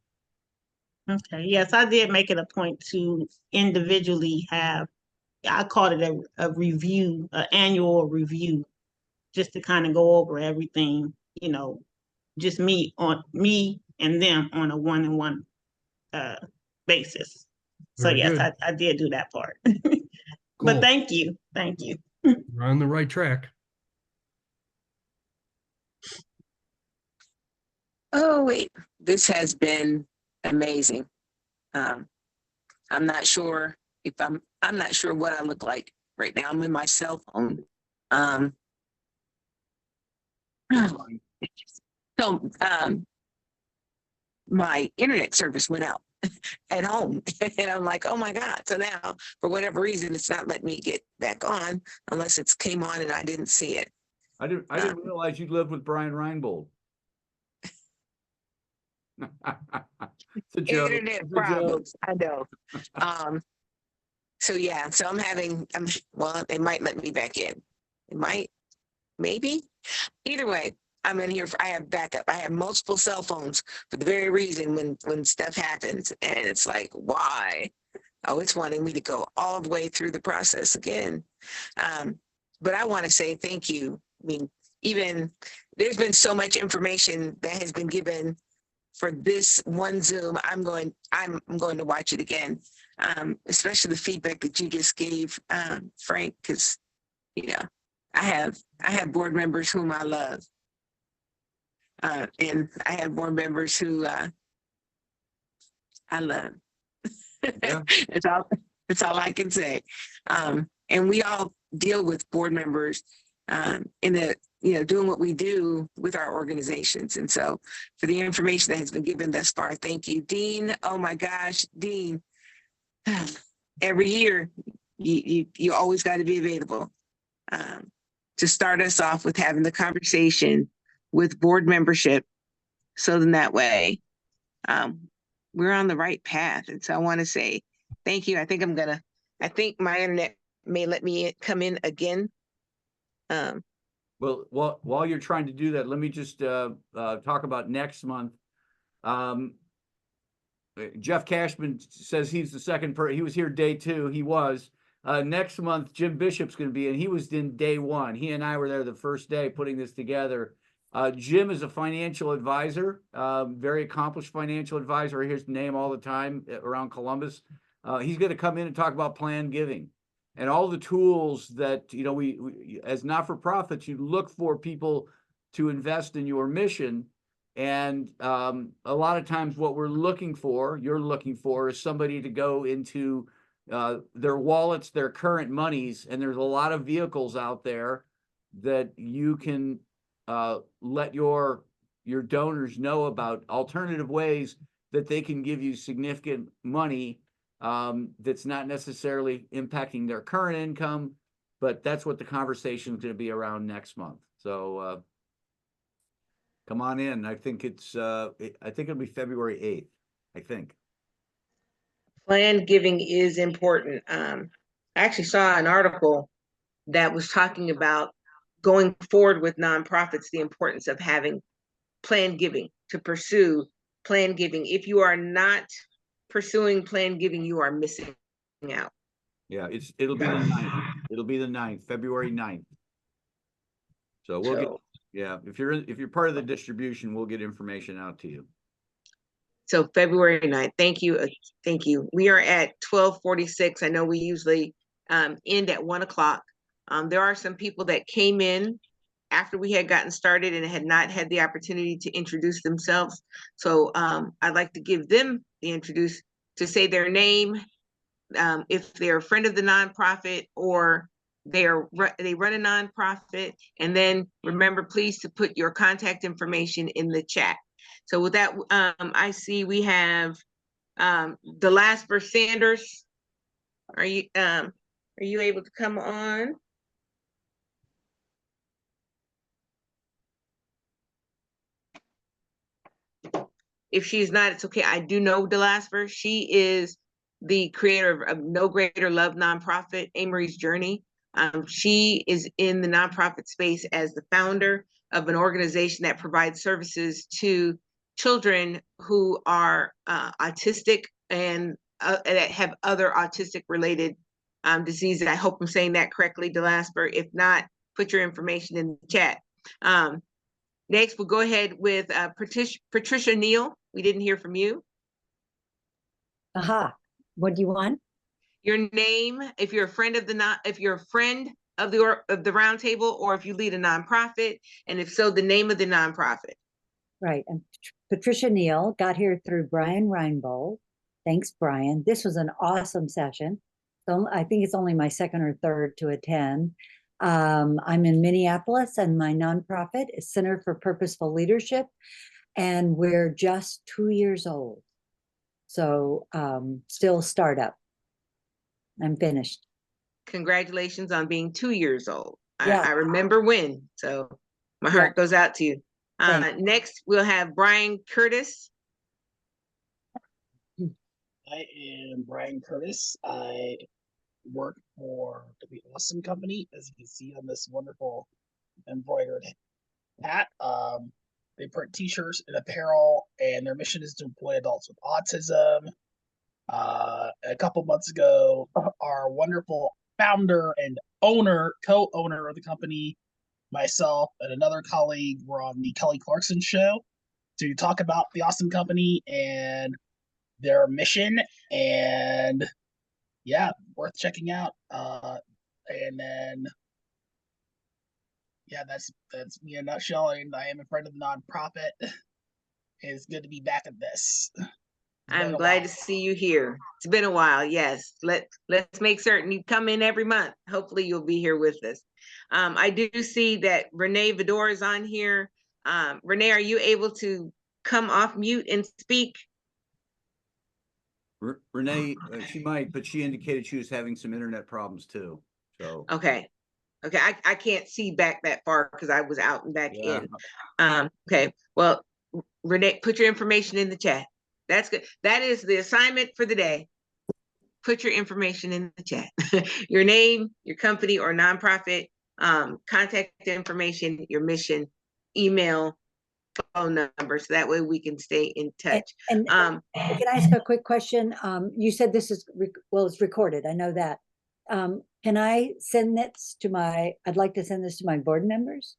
Okay, yes, I did make it a point to individually have, I called it a review, an annual review, just to kind of go over everything, just me and them on a one-on-one basis. So yes, I did do that part. But thank you. You're on the right track. Oh, wait, this has been amazing. I'm not sure if I'm not sure what I look like right now. I'm in my cell phone. So my internet service went out at home, and I'm like, oh my God. So now, for whatever reason, it's not letting me get back on unless it's came on and I didn't see it. I didn't realize you lived with Brian Reinbold. It's a joke. Internet problems. I know. So yeah, so well, they might let me back in. It might, maybe. Either way, I'm in here I have backup. I have multiple cell phones for the very reason when stuff happens, and it's like, why? Oh, it's wanting me to go all the way through the process again. But I want to say thank you. I mean, even there's been so much information that has been given for this one Zoom. I'm going to watch it again, especially the feedback that you just gave, Frank, because I have board members whom I love, and I have board members who I love. Yeah. That's all I can say. And we all deal with board members in the doing what we do with our organizations. And so for the information that has been given thus far, thank you, Dean. Oh my gosh, Dean. Every year you always got to be available to start us off with having the conversation with board membership. So then that way we're on the right path. And so I want to say thank you. I think my internet may let me come in again. Well, while you're trying to do that, let me just talk about next month. Jeff Cashman says he's the second person. He was here day 2. He was. Next month, Jim Bishop's going to be in. He was in day 1. He and I were there the first day putting this together. Jim is a financial advisor, very accomplished financial advisor. I hear his name all the time around Columbus. He's going to come in and talk about planned giving and all the tools that, we as not-for-profits, you look for people to invest in your mission. And a lot of times what you're looking for is somebody to go into their wallets, their current monies. And there's a lot of vehicles out there that you can let your donors know about alternative ways that they can give you significant money that's not necessarily impacting their current income, but that's what the conversation is going to be around next month. So come on in. I think it'll be February 8th, I think. Planned giving is important. I actually saw an article that was talking about going forward with nonprofits, the importance of having planned giving, to pursue planned giving. If you are not pursuing planned giving, you are missing out. Yeah, it'll be the 9th. It'll be the 9th, February 9th. So we'll get, if you're part of the distribution, we'll get information out to you. So February 9th. Thank you. Thank you. We are at 12:46. I know we usually end at 1 o'clock. There are some people that came in after we had gotten started and had not had the opportunity to introduce themselves. So I'd like to give them to say their name, if they're a friend of the nonprofit or they run a nonprofit. And then remember, please, to put your contact information in the chat. So with that, I see we have Delasper Sanders. Are you able to come on? If she's not, it's okay. I do know Delasper. She is the creator of No Greater Love nonprofit, Amory's Journey. She is in the nonprofit space as the founder of an organization that provides services to children who are autistic and that have other autistic related diseases. I hope I'm saying that correctly, Delasper. If not, put your information in the chat. Next, we'll go ahead with Patricia Neal. We didn't hear from you. Aha. What do you want? Your name, if you're a friend of the roundtable, or if you lead a nonprofit, and if so, the name of the nonprofit. Right. I'm Patricia Neal, got here through Brian Reinbold. Thanks, Brian. This was an awesome session. So I think it's only my second or third to attend. I'm in Minneapolis, and my nonprofit is Center for Purposeful Leadership, and we're just 2 years old. So still startup. I'm finished. Congratulations on being 2 years old. Yeah. I remember when, so my heart goes out to you. Next, we'll have Brian Curtis. I am Brian Curtis. I work for the Awesome Company, as you can see on this wonderful embroidered hat. They print T-shirts and apparel, and their mission is to employ adults with autism. A couple months ago, our wonderful founder and co-owner of the company, myself and another colleague, were on the Kelly Clarkson show to talk about the awesome company and their mission, and yeah, worth checking out. And then yeah, that's me in a nutshell. And I am a friend of the nonprofit. It's good to be back at this. I'm glad to see you here. It's been a while. Yes. Let's make certain you come in every month. Hopefully you'll be here with us. I do see that Renee Vidor is on here. Renee, are you able to come off mute and speak? Renee, she might, but she indicated she was having some internet problems too. So Okay. I can't see back that far because I was out and back in. Okay. Well, Renee, put your information in the chat. That's good. That is the assignment for the day. Put your information in the chat. Your name, your company or nonprofit, contact information, your mission, email, phone number, so that way we can stay in touch. And can I ask a quick question? You said this is, well, it's recorded. I know that. Can I send this to I'd like to send this to my board members?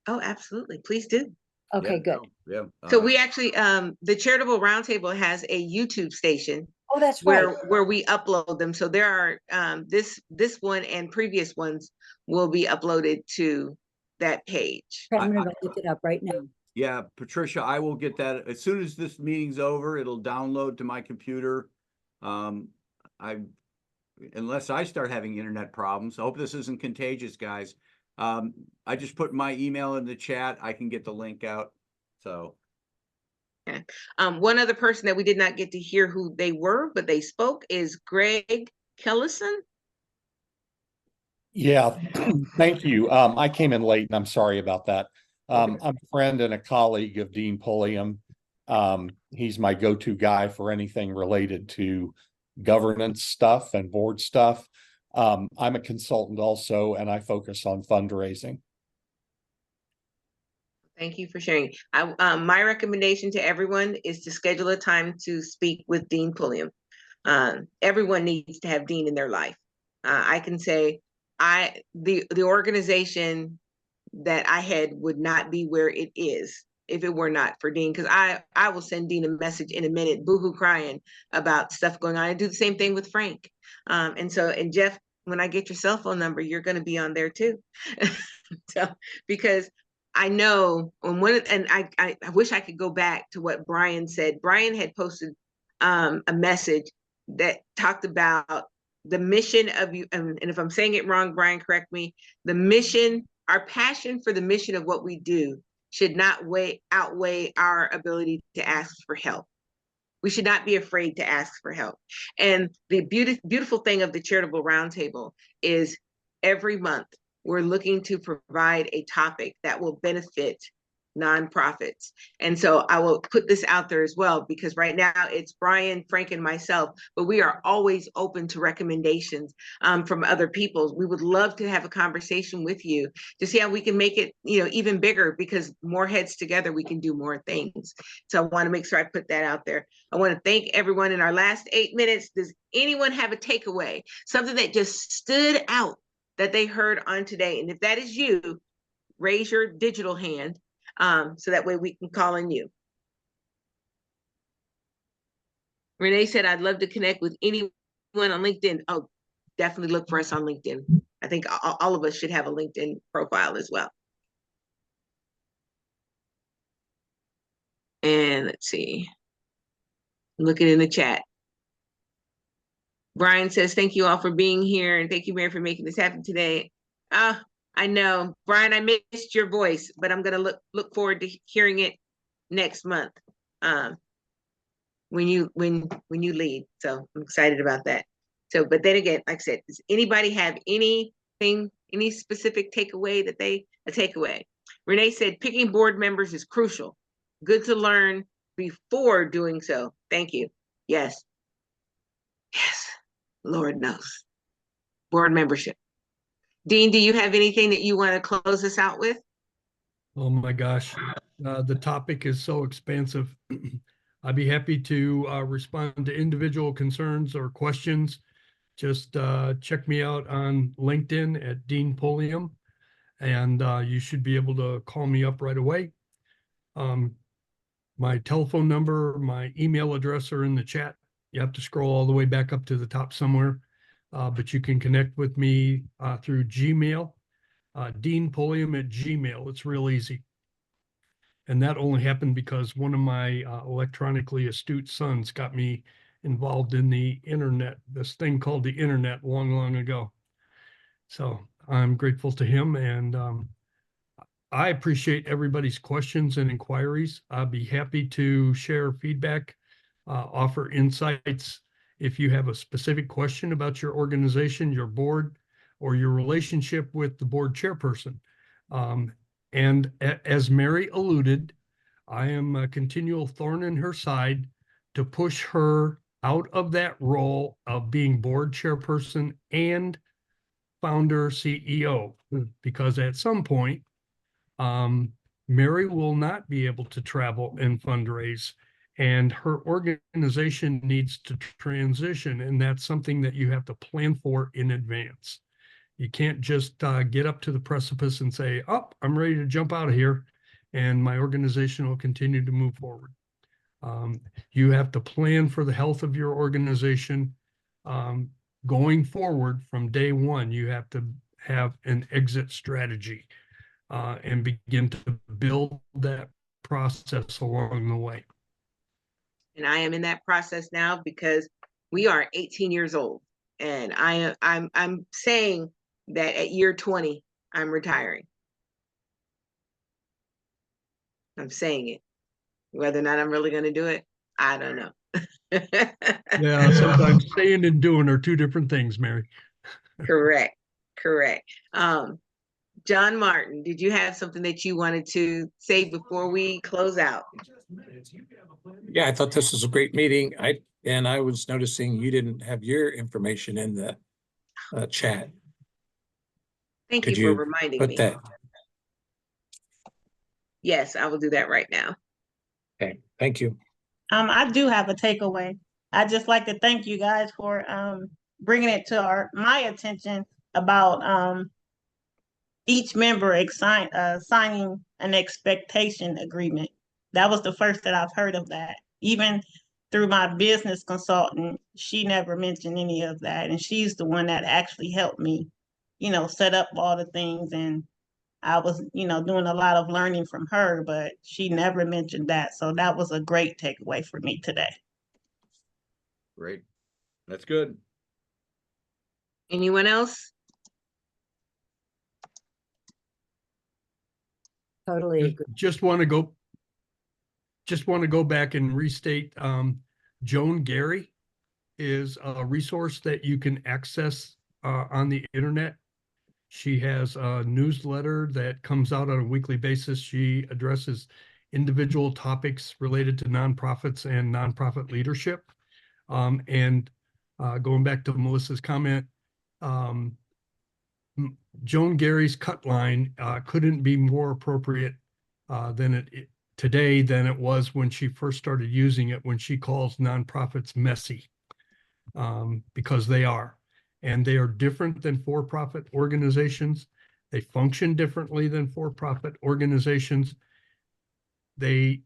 Oh, absolutely. Please do. Okay, good. Yeah. So we actually, the Charitable Roundtable has a YouTube station. Oh, that's right. Where we upload them. So there are, this one and previous ones will be uploaded to that page. I'm gonna look it up right now. Yeah, Patricia, I will get that as soon as this meeting's over. It'll download to my computer. Unless I start having internet problems. I hope this isn't contagious, guys. I just put my email in the chat. I can get the link out. So. Okay. One other person that we did not get to hear who they were, but they spoke, is Greg Kellison. Yeah, thank you. I came in late and I'm sorry about that. I'm a friend and a colleague of Dean Pulliam. He's my go-to guy for anything related to governance stuff and board stuff. I'm a consultant also, and I focus on fundraising. Thank you for sharing. My recommendation to everyone is to schedule a time to speak with Dean Pulliam. Everyone needs to have Dean in their life. I can say the organization that I had would not be where it is if it were not for Dean, because I will send Dean a message in a minute, boohoo crying about stuff going on. I do the same thing with Frank. And Jeff, when I get your cell phone number, you're going to be on there too. So, because I know I wish I could go back to what Brian said. Brian had posted a message that talked about the mission of you. And if I'm saying it wrong, Brian, correct me. The mission, our passion for the mission of what we do should not outweigh our ability to ask for help. We should not be afraid to ask for help. And the beautiful thing of the Charitable Roundtable is every month we're looking to provide a topic that will benefit nonprofits. And so I will put this out there as well, because right now it's Brian, Frank, and myself, but we are always open to recommendations from other people. We would love to have a conversation with you to see how we can make it, even bigger, because more heads together, we can do more things. So I want to make sure I put that out there. I want to thank everyone in our last 8 minutes. Does anyone have a takeaway? Something that just stood out that they heard on today? And if that is you, raise your digital hand. So that way we can call on you. Renee said, I'd love to connect with anyone on LinkedIn. Oh, definitely look for us on LinkedIn. I think all of us should have a LinkedIn profile as well. And let's see. Looking in the chat. Brian says, thank you all for being here. And thank you, Mary, for making this happen today. I know, Brian, I missed your voice, but I'm going to look forward to hearing it next month when you lead. So I'm excited about that. So, but then again, like I said, does anybody have any specific takeaway takeaway? Renee said, picking board members is crucial. Good to learn before doing so. Thank you. Yes. Yes. Lord knows. Board membership. Dean, do you have anything that you want to close us out with? Oh my gosh, the topic is so expansive. I'd be happy to respond to individual concerns or questions. Just check me out on LinkedIn at Dean Pulliam, and you should be able to call me up right away. My telephone number, my email address are in the chat. You have to scroll all the way back up to the top somewhere, but you can connect with me through Gmail, Dean Pulliam at Gmail. It's real easy. And that only happened because one of my electronically astute sons got me involved in the internet, this thing called the internet long, long ago. So I'm grateful to him, and I appreciate everybody's questions and inquiries. I'd be happy to share feedback, offer insights. If you have a specific question about your organization, your board, or your relationship with the board chairperson. And as Mary alluded, I am a continual thorn in her side to push her out of that role of being board chairperson and founder CEO, because at some point, Mary will not be able to travel and fundraise, and her organization needs to transition, and that's something that you have to plan for in advance. You can't just get up to the precipice and say, oh, I'm ready to jump out of here, and my organization will continue to move forward. You have to plan for the health of your organization going forward from day one. You have to have an exit strategy and begin to build that process along the way. And I am in that process now because we are 18 years old, and I'm saying that at year 20, I'm retiring. I'm saying it. Whether or not I'm really going to do it, I don't know. Yeah, sometimes saying and doing are two different things, Mary. Correct. John Martin, did you have something that you wanted to say before we close out? Yeah, I thought this was a great meeting. I was noticing you didn't have your information in the chat. Thank Could you for you reminding put me. that? Yes, I will do that right now. Okay, thank you. I do have a takeaway. I just like to thank you guys for bringing it to my attention about each member signing an expectation agreement. That was the first that I've heard of that. Even through my business consultant, she never mentioned any of that, and she's the one that actually helped me, set up all the things. And I was, doing a lot of learning from her, but she never mentioned that. So that was a great takeaway for me today. Great. That's good. Anyone else? Totally agree. Just want to go back and restate, Joan Gary is a resource that you can access on the internet. She has a newsletter that comes out on a weekly basis. She addresses individual topics related to nonprofits and nonprofit leadership. And going back to Melissa's comment, Joan Gary's cut line couldn't be more appropriate today than it was when she first started using it, when she calls nonprofits messy, because they are. And they are different than for-profit organizations. They function differently than for-profit organizations. That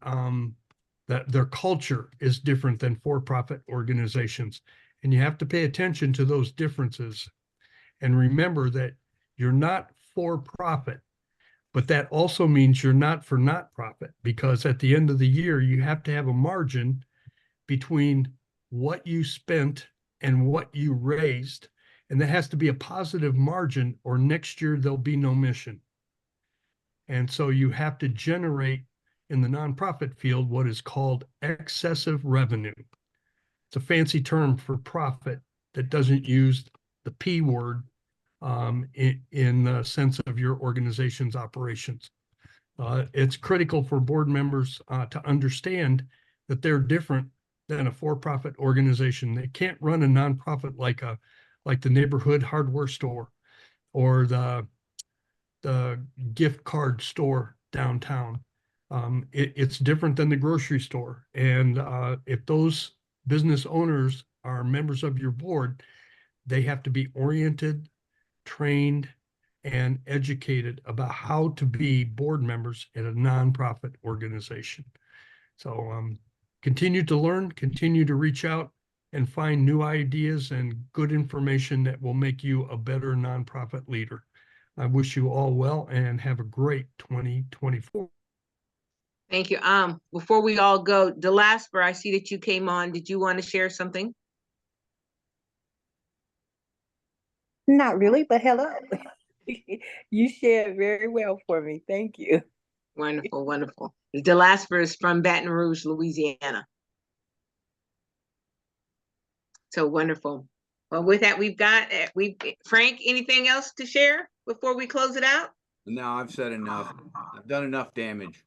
their culture is different than for-profit organizations. And you have to pay attention to those differences. And remember that you're not for-profit, but that also means you're not for not-profit, because at the end of the year, you have to have a margin between what you spent and what you raised. And that has to be a positive margin, or next year there'll be no mission. And so you have to generate in the nonprofit field what is called excessive revenue. It's a fancy term for profit that doesn't use the P word in the sense of your organization's operations. It's critical for board members to understand that they're different than a for-profit organization. They can't run a nonprofit like the neighborhood hardware store or the gift card store downtown. It's different than the grocery store. And if those business owners are members of your board, they have to be oriented, trained, and educated about how to be board members at a nonprofit organization. So continue to learn, continue to reach out, and find new ideas and good information that will make you a better nonprofit leader. I wish you all well and have a great 2024. Thank you. Before we all go, Delasper, I see that you came on. Did you want to share something? Not really, but hello. You shared very well for me. Thank you. Wonderful, wonderful. Delasper is from Baton Rouge, Louisiana. So wonderful. Well, with that, Frank, anything else to share before we close it out? No, I've said enough. I've done enough damage.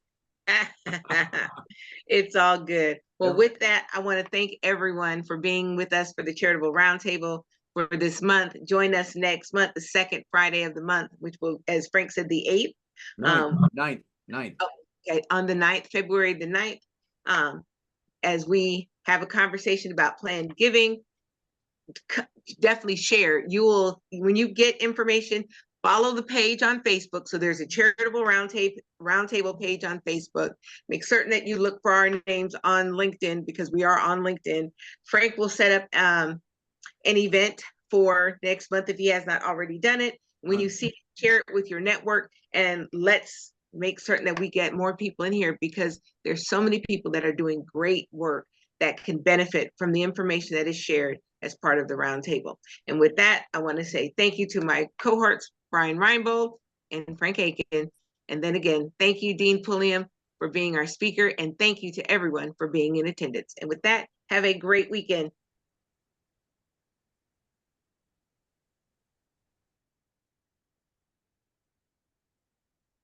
It's all good. Well, with that, I want to thank everyone for being with us for the Charitable Roundtable for this month. Join us next month, the second Friday of the month, which will, as Frank said, the 8th. Ninth. Okay, on the 9th, February the 9th, as we have a conversation about planned giving. Definitely share. You will, when you get information, follow the page on Facebook. So there's a Charitable Roundtable page on Facebook. Make certain that you look for our names on LinkedIn, because we are on LinkedIn. Frank will set up an event for next month if he has not already done it. When you see it, share it with your network, and let's make certain that we get more people in here, because there's so many people that are doing great work that can benefit from the information that is shared as part of the roundtable. And with that, I want to say thank you to my cohorts, Brian Reinbold and Frank Aiken. And then again, thank you, Dean Pulliam, for being our speaker. And thank you to everyone for being in attendance. And with that, have a great weekend.